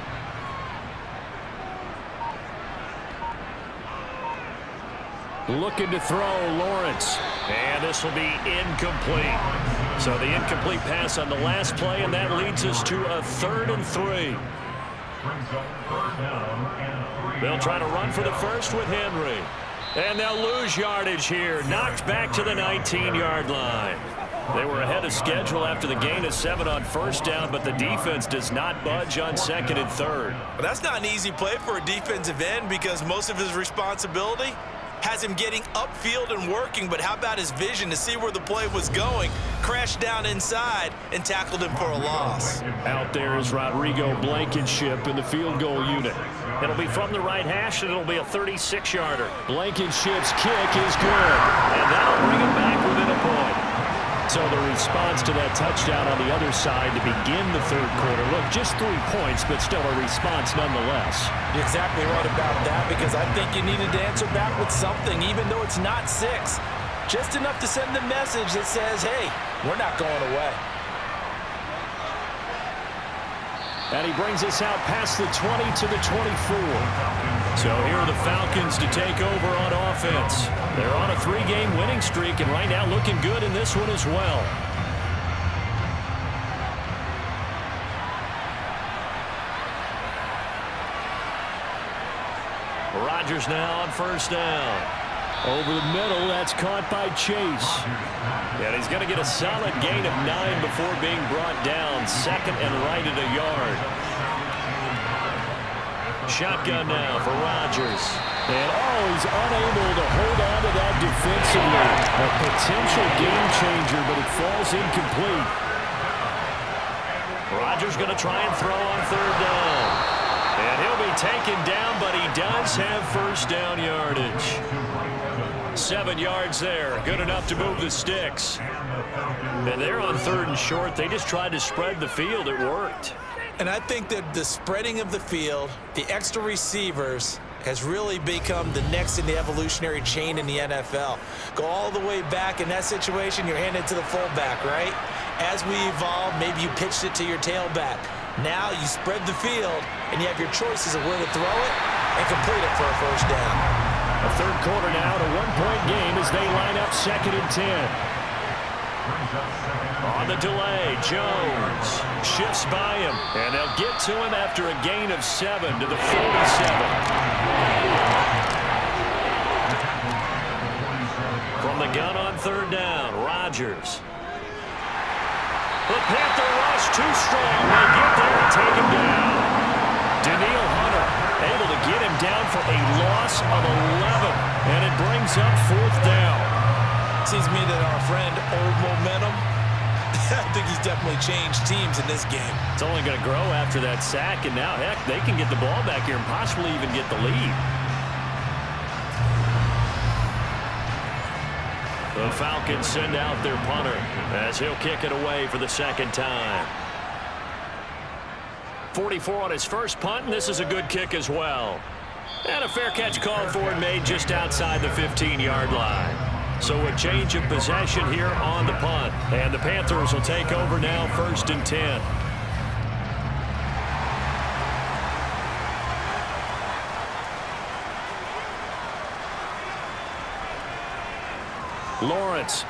Looking to throw, Lawrence. And this will be incomplete. So the incomplete pass on the last play, and that leads us to a 3rd and 3. They'll try to run for the first with Henry. And they'll lose yardage here. Knocked back to the 19-yard line. They were ahead of schedule after the gain of 7 on first down, but the defense does not budge on 2nd and 3rd. Well, that's not an easy play for a defensive end because most of his responsibility has him getting upfield and working, but how about his vision to see where the play was going, crashed down inside, and tackled him for a loss. Out there is Rodrigo Blankenship in the field goal unit. It'll be from the right hash, and it'll be a 36-yarder. Blankenship's kick is good, and that'll bring him back within a point. So the response to that touchdown on the other side to begin the 3rd quarter. Look, just 3 points, but still a response nonetheless. You're exactly right about that because I think you needed to answer back with something, even though it's not 6. Just enough to send the message that says, hey, we're not going away. And he brings us out past the 20 to the 24. So here are the Falcons to take over on offense. They're on a 3-game winning streak, and right now looking good in this one as well. Rodgers now on first down. Over the middle, that's caught by Chase. And he's going to get a solid gain of 9 before being brought down. 2nd and right at a yard. Shotgun now for Rodgers. And he's unable to hold on to that defensively. A potential game changer, but it falls incomplete. Rodgers going to try and throw on 3rd down. And he'll be taken down, but he does have first down yardage. 7 yards there. Good enough to move the sticks. And they're on 3rd and short. They just tried to spread the field. It worked. And I think that the spreading of the field, the extra receivers, has really become the next in the evolutionary chain in the NFL. Go all the way back in that situation, you're handed to the fullback, right? As we evolve, maybe you pitched it to your tailback. Now you spread the field, and you have your choices of where to throw it and complete it for a first down. A 3rd quarter now, a 1-point game as they line up 2nd and 10. On the delay, Jones shifts by him, and they'll get to him after a gain of 7 to the 47. From the gun on 3rd down, Rodgers. The Panther rush too strong. They get there and take him down. Daniil Hunter able to get him down for a loss of 11, and it brings up 4th down. Seems to me that our friend Old Momentum, I think he's definitely changed teams in this game. It's only going to grow after that sack, and now, heck, they can get the ball back here and possibly even get the lead. The Falcons send out their punter as he'll kick it away for the 2nd time. 44 on his first punt, and this is a good kick as well. And a fair catch called for and made just outside the 15-yard line. So a change of possession here on the punt. And the Panthers will take over now 1st and 10. Lawrence.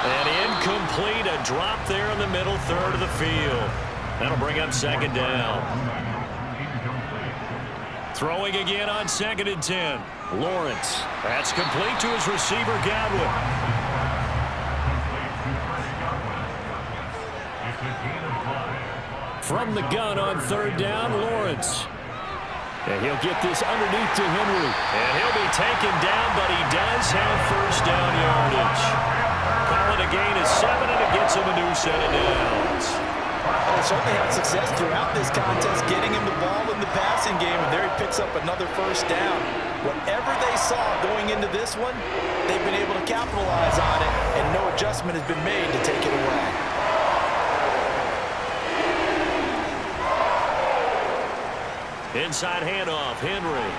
And incomplete, a drop there in the middle 3rd of the field. That'll bring up 2nd down. Throwing again on 2nd and 10. Lawrence. That's complete to his receiver, Godwin. From the gun on 3rd down, Lawrence. And he'll get this underneath to Henry. And he'll be taken down, but he does have first down yardage. Call it a gain of 7, and it gets him a new set of downs. They certainly had success throughout this contest, getting him the ball in the passing game, and there he picks up another first down. Whatever they saw going into this one, they've been able to capitalize on it, and no adjustment has been made to take it away. Inside handoff, Henry.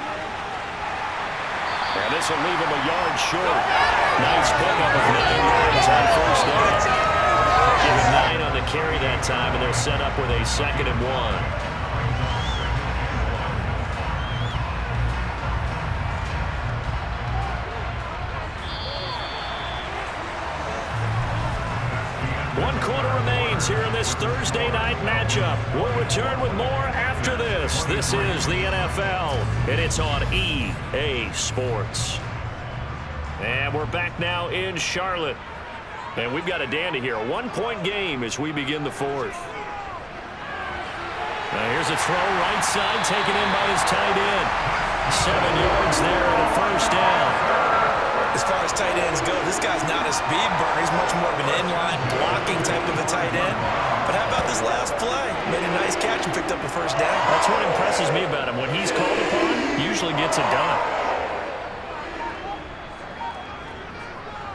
And this will leave him a yard short. Nice pickup of 9 yards on first down. Give him 9 on the carry that time, and they're set up with a 2nd and 1. One quarter remains here in this Thursday night matchup. We'll return with more after this. This is the NFL, and it's on EA Sports. And we're back now in Charlotte. And we've got a dandy here. A 1-point game as we begin the 4th. Now here's a throw right side taken in by his tight end. 7 yards there and a first down. As far as tight ends go, this guy's not a speed burner. He's much more of an inline blocking type of a tight end. But how about this last play? Made a nice catch and picked up a first down. That's what impresses me about him. When he's called upon, he usually gets it done.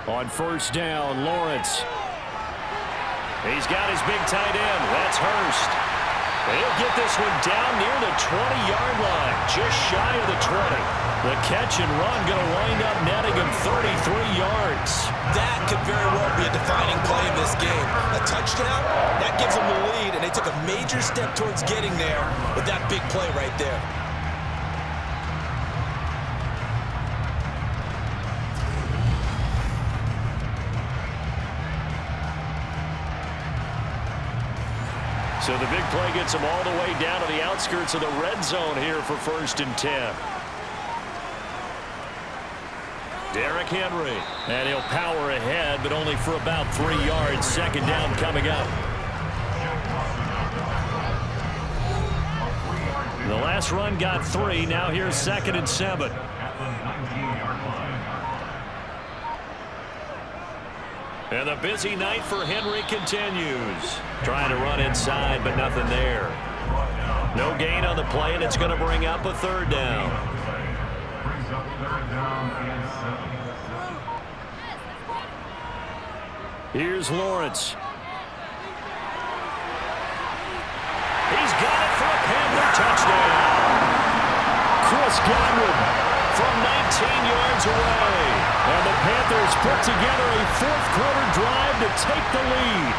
On first down, Lawrence. He's got his big tight end. That's Hurst. He'll get this one down near the 20-yard line, just shy of the 20. The catch and run going to wind up netting him 33 yards. That could very well be a defining play in this game. A touchdown, that gives them the lead, and they took a major step towards getting there with that big play right there. So the big play gets him all the way down to the outskirts of the red zone here for 1st and 10. Derrick Henry. And he'll power ahead, but only for about 3 yards. 2nd down coming up. The last run got 3. Now here's 2nd and 7. And the busy night for Henry continues. Trying to run inside, but nothing there. No gain on the play, and it's going to bring up a 3rd down. Here's Lawrence. He's got it for a Panther touchdown. Chris Godwin from 19 yards away. And the Panthers put together a 4th quarter drive to take the lead.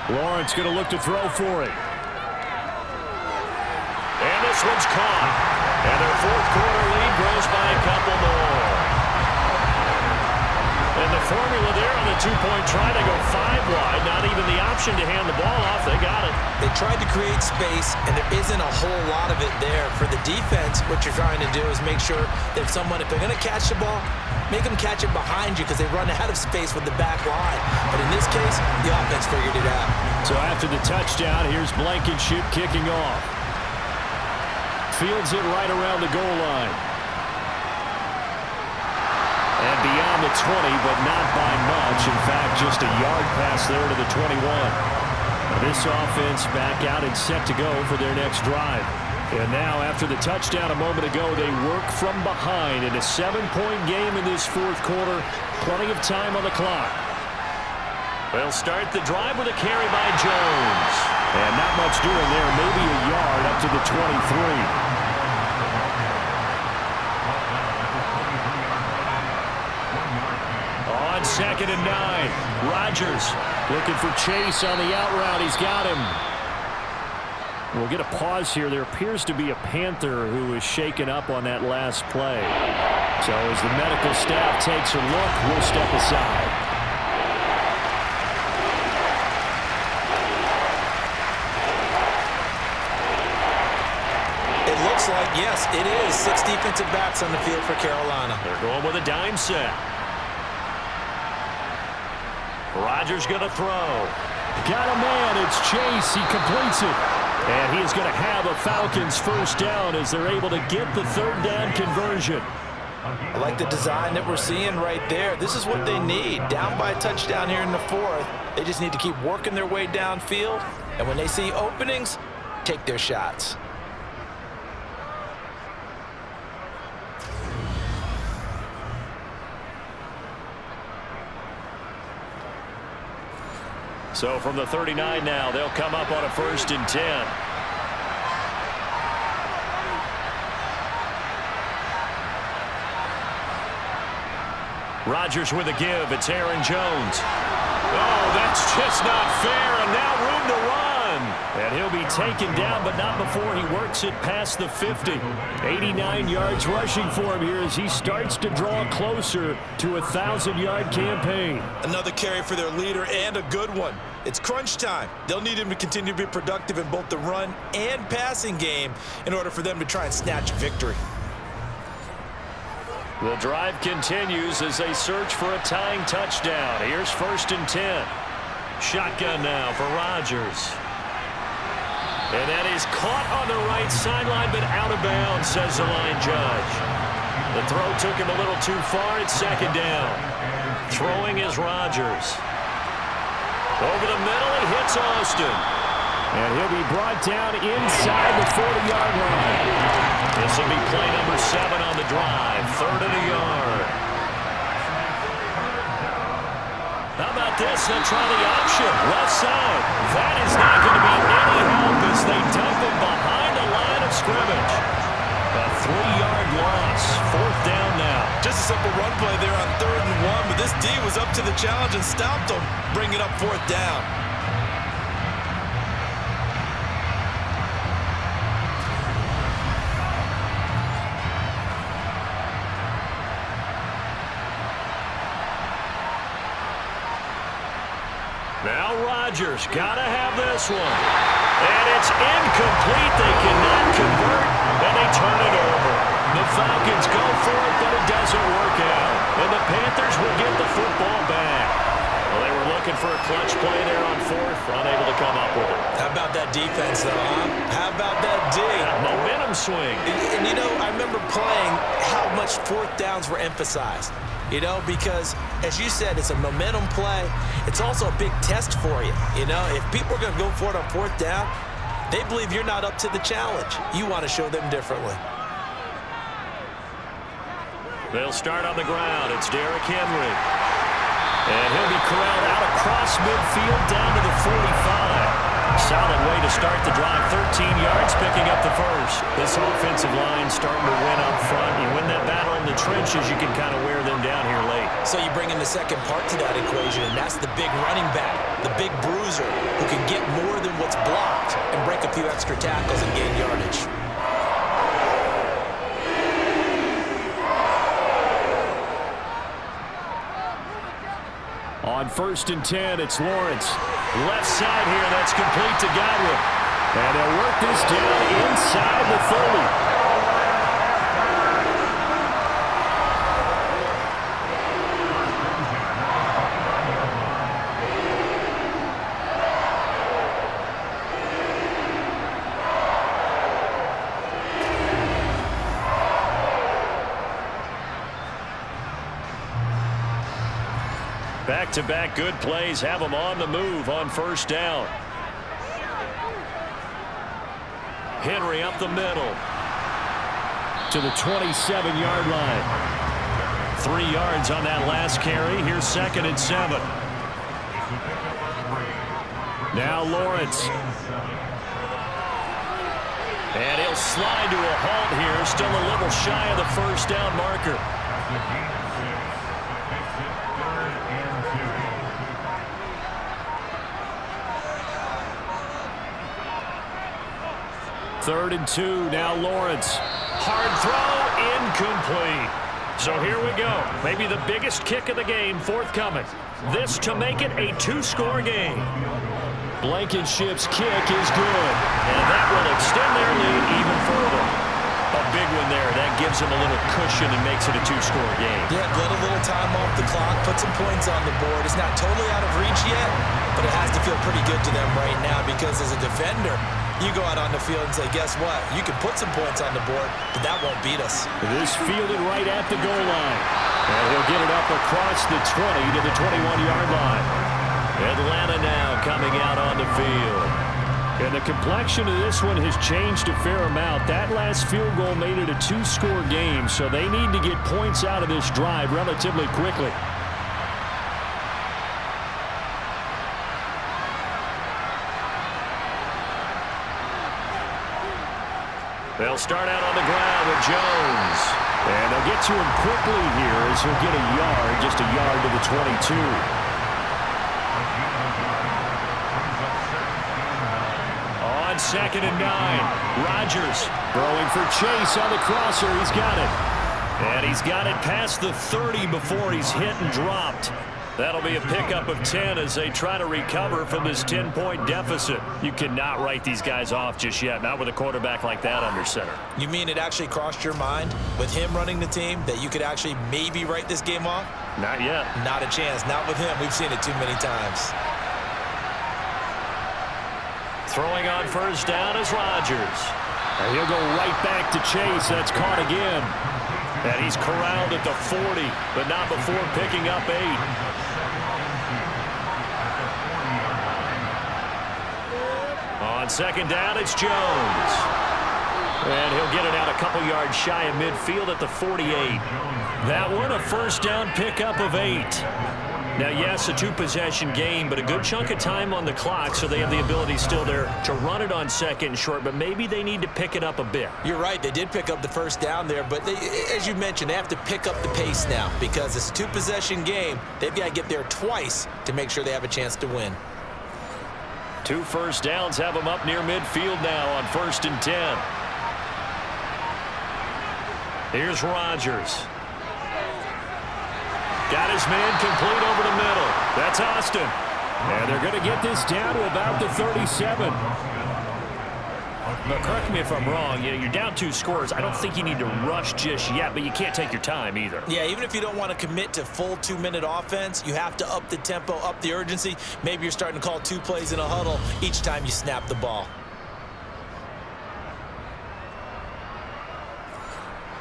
Lawrence going to look to throw for it. And this one's caught. And their 4th quarter lead grows by a couple more. And the formula there on the 2-point try to go 5 wide. Not even the option to hand the ball off. They got it. They tried to create space, and there isn't a whole lot of it there. For the defense, what you're trying to do is make sure that if they're going to catch the ball, make them catch it behind you because they run out of space with the back line. But in this case, the offense figured it out. So after the touchdown, here's Blankenship kicking off. Fields it right around the goal line. And beyond the 20, but not by much. In fact, just a yard pass there to the 21. This offense back out and set to go for their next drive. And now, after the touchdown a moment ago, they work from behind in a 7-point game in this 4th quarter. Plenty of time on the clock. They'll start the drive with a carry by Jones. And not much doing there. Maybe a yard up to the 23. On 2nd and 9, Rodgers looking for Chase on the out route. He's got him. We'll get a pause here. There appears to be a Panther who is shaken up on that last play. So as the medical staff takes a look, we'll step aside. Looks like, yes, it is 6 defensive backs on the field for Carolina. They're going with a dime set. Rodgers going to throw. Got a man. It's Chase. He completes it. And he is going to have a Falcons first down as they're able to get the third down conversion. I like the design that we're seeing right there. This is what they need. Down by a touchdown here in the 4th. They just need to keep working their way downfield. And when they see openings, take their shots. So from the 39 now, they'll come up on a 1st and 10. Rodgers with a give. It's Aaron Jones. Oh, that's just not fair, and now room to run. And he'll be taken down, but not before he works it past the 50. 89 yards rushing for him here as he starts to draw closer to a 1,000-yard campaign. Another carry for their leader and a good one. It's crunch time. They'll need him to continue to be productive in both the run and passing game in order for them to try and snatch a victory. The drive continues as they search for a tying touchdown. Here's 1st and 10. Shotgun now for Rodgers. And that is caught on the right sideline, but out of bounds, says the line judge. The throw took him a little too far. It's 2nd down. Throwing is Rodgers. Over the middle, he hits Austin. And he'll be brought down inside the 40-yard line. This will be play number 7 on the drive. 3rd and a yard. How about this? They'll try the option. Left side. That is not going to be any help as they dump him behind the line of scrimmage. A 3-yard loss. 4th down now. Just a simple run play there on 3rd and 1, but this D was up to the challenge and stopped him, bringing up 4th down. Now Rodgers got to have this one. And it's incomplete. They cannot convert, and they turn it over. The Falcons go for it, but it doesn't work out. And the Panthers will get the football back. Well, they were looking for a clutch play there on 4th, unable to come up with it. How about that defense, though, huh? How about that D? Momentum swing. And, you know, I remember playing how much 4th downs were emphasized. You know, because, as you said, it's a momentum play. It's also a big test for you. You know, if people are going to go for it on 4th down, they believe you're not up to the challenge. You want to show them differently. They'll start on the ground. It's Derrick Henry. And he'll be corralled out across midfield down to the 45. Solid way to start the drive. 13 yards, picking up the 1st. This offensive line starting to win up front. You win that battle in the trenches, you can kind of wear them down here late. So you bring in the second part to that equation, and that's the big running back, the big bruiser, who can get more than what's blocked and break a few extra tackles and gain yardage. On 1st and 10, it's Lawrence. Left side here, that's complete to Godwin. And they'll work this down inside the 30. Back-to-back good plays have them on the move on 1st down. Henry up the middle. To the 27-yard line. 3 yards on that last carry. Here's 2nd and 7. Now Lawrence. And he'll slide to a halt here. Still a little shy of the 1st down marker. Third and 2, now Lawrence. Hard throw, incomplete. So here we go. Maybe the biggest kick of the game forthcoming. This to make it a 2-score game. Blankenship's kick is good. And that will extend their lead even further. A big one there. That gives them a little cushion and makes it a two-score game. Yeah, let a little time off the clock, put some points on the board. It's not totally out of reach yet, but it has to feel pretty good to them right now because as a defender, you go out on the field and say, guess what? You can put some points on the board, but that won't beat us. This fielded right at the goal line. And he'll get it up across the 20 to the 21-yard line. Atlanta now coming out on the field. And the complexion of this one has changed a fair amount. That last field goal made it a two-score game, so they need to get points out of this drive relatively quickly. They'll start out on the ground with Jones. And they'll get to him quickly here as he'll get a yard, just a yard to the 22. On 2nd and 9, Rodgers Throwing for Chase on the crosser. He's got it. And he's got it past the 30 before he's hit and dropped. That'll be a pickup of 10 as they try to recover from this 10-point deficit. You cannot write these guys off just yet, not with a quarterback like that under center. You mean it actually crossed your mind with him running the team that you could actually maybe write this game off? Not yet. Not a chance. Not with him. We've seen it too many times. Throwing on first down is Rodgers. And he'll go right back to Chase. That's caught again. And he's corralled at the 40, but not before picking up 8. On 2nd down, it's Jones. And he'll get it out a couple yards shy of midfield at the 48. That one, a first down pickup of 8. Now, yes, a two-possession game, but a good chunk of time on the clock, so they have the ability still there to run it on 2nd and short, but maybe they need to pick it up a bit. You're right. They did pick up the first down there, but as you mentioned, they have to pick up the pace now because it's a two-possession game. They've got to get there twice to make sure they have a chance to win. 2 first downs have them up near midfield now on 1st and 10. Here's Rodgers. Got his man complete over the middle. That's Austin. And they're going to get this down to about the 37. Now, correct me if I'm wrong. You're down 2 scores. I don't think you need to rush just yet, but you can't take your time either. Yeah, even if you don't want to commit to full 2-minute offense, you have to up the tempo, up the urgency. Maybe you're starting to call 2 plays in a huddle each time you snap the ball.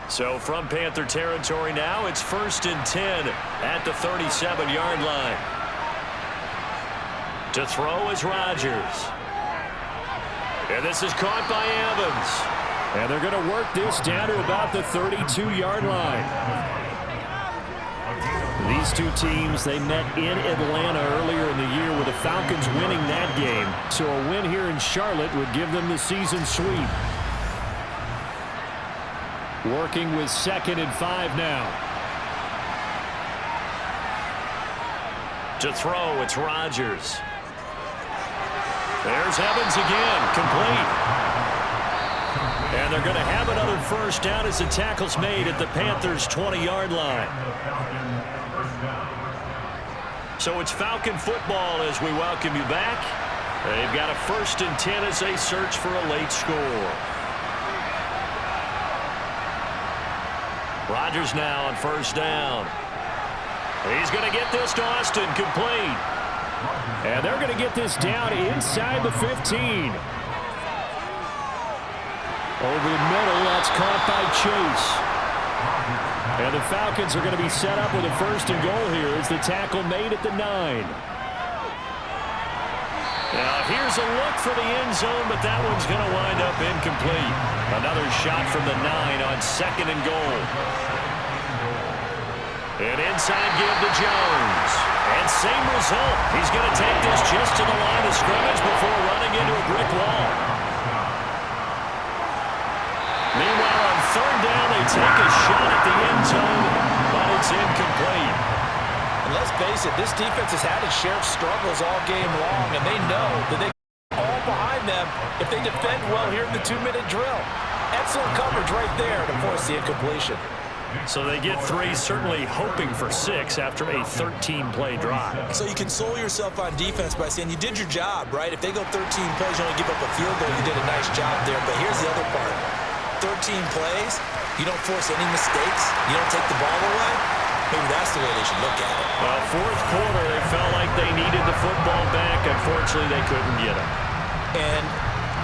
So from Panther territory now, it's 1st and 10 at the 37-yard line. To throw is Rodgers. And this is caught by Evans. And they're going to work this down to about the 32-yard line. These two teams, they met in Atlanta earlier in the year with the Falcons winning that game. So a win here in Charlotte would give them the season sweep. Working with 2nd and 5 now. To throw, it's Rodgers. There's Evans again, complete. And they're going to have another first down as the tackle's made at the Panthers' 20-yard line. So it's Falcon football as we welcome you back. They've got a 1st and 10 as they search for a late score. Rodgers now on first down. He's going to get this to Austin, complete. And they're going to get this down inside the 15. Over the middle, that's caught by Chase. And the Falcons are going to be set up with a 1st and goal here as the tackle made at the 9. Now here's a look for the end zone, but that one's going to wind up incomplete. Another shot from the 9 on 2nd and goal. An inside give to Jones. And same result. He's going to take this just to the line of scrimmage before running into a brick wall. Meanwhile, on 3rd down, they take a shot at the end zone, but it's incomplete. And let's face it, this defense has had its share of struggles all game long, and they know that they all behind them if they defend well here in the 2-minute drill. Excellent coverage right there to force the incompletion. So they get 3, certainly hoping for 6 after a 13-play drive. So you console yourself on defense by saying you did your job, right? If they go 13 plays, you only give up a field goal, you did a nice job there. But here's the other part. 13 plays, you don't force any mistakes, you don't take the ball away, maybe that's the way they should look at it. Well, fourth quarter, they felt like they needed the football back. Unfortunately, they couldn't get it. And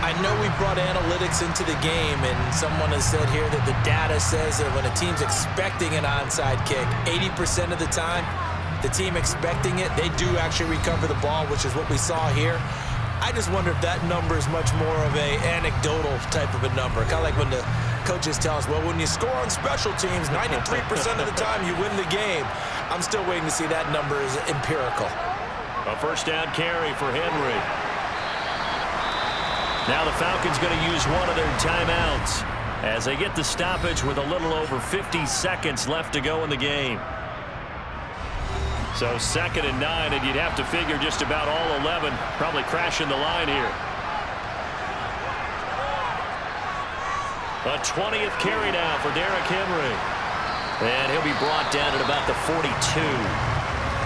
I know we brought analytics into the game, and someone has said here that the data says that when a team's expecting an onside kick, 80% of the time, the team expecting it, they do actually recover the ball, which is what we saw here. I just wonder if that number is much more of a anecdotal type of a number. Kind of like when the coaches tell us, well, when you score on special teams, 93% of the time you win the game. I'm still waiting to see that number is empirical. A first down carry for Henry. Now the Falcons going to use one of their timeouts as they get the stoppage with a little over 50 seconds left to go in the game. So 2nd and 9, and you'd have to figure just about all 11 probably crashing the line here. A 20th carry now for Derrick Henry. And he'll be brought down at about the 42.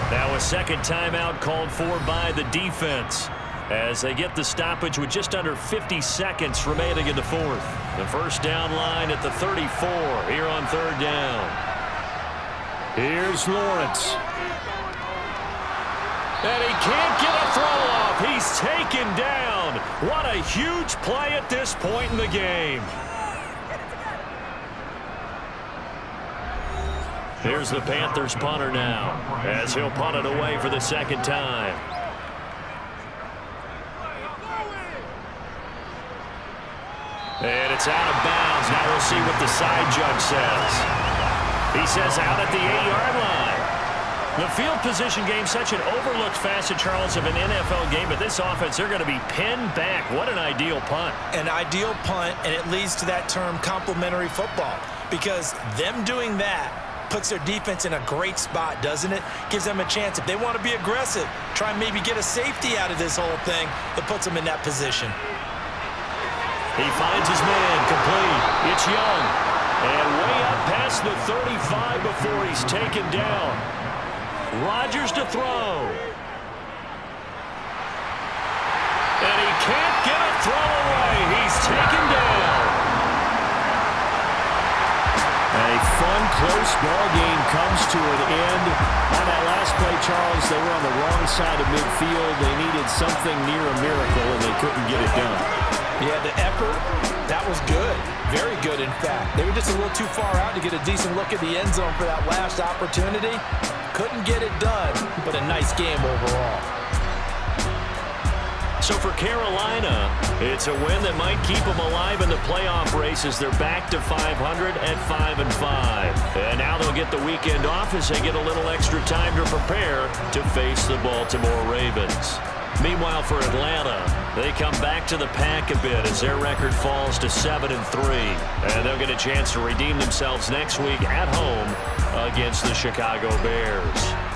Now a second timeout called for by the defense as they get the stoppage with just under 50 seconds remaining in the fourth. The first down line at the 34 here on 3rd down. Here's Lawrence. And he can't get a throw off. He's taken down. What a huge play at this point in the game. Here's the Panthers punter now as he'll punt it away for the second time. And it's out of bounds. Now we'll see what the side judge says. He says out at the 8-yard line. The field position game, such an overlooked facet, Charles, of an NFL game, but this offense, they're going to be pinned back. What an ideal punt. An ideal punt, and it leads to that term complementary football, because them doing that puts their defense in a great spot, doesn't it? Gives them a chance. If they want to be aggressive, try and maybe get a safety out of this whole thing, that puts them in that position. He finds his man complete. It's Young. And way up past the 35 before he's taken down. Rodgers to throw. And he can't get a throw away. He's taken down. A fun, close ball game comes to an end. On that last play, Charles, they were on the wrong side of midfield. They needed something near a miracle, and they couldn't get it done. Yeah, the effort, that was good. Very good, in fact. They were just a little too far out to get a decent look at the end zone for that last opportunity. Couldn't get it done, but a nice game overall. So for Carolina, it's a win that might keep them alive in the playoff race as they're back to 500 at 5-5. And now they'll get the weekend off as they get a little extra time to prepare to face the Baltimore Ravens. Meanwhile, for Atlanta, they come back to the pack a bit as their record falls to 7-3. And they'll get a chance to redeem themselves next week at home against the Chicago Bears.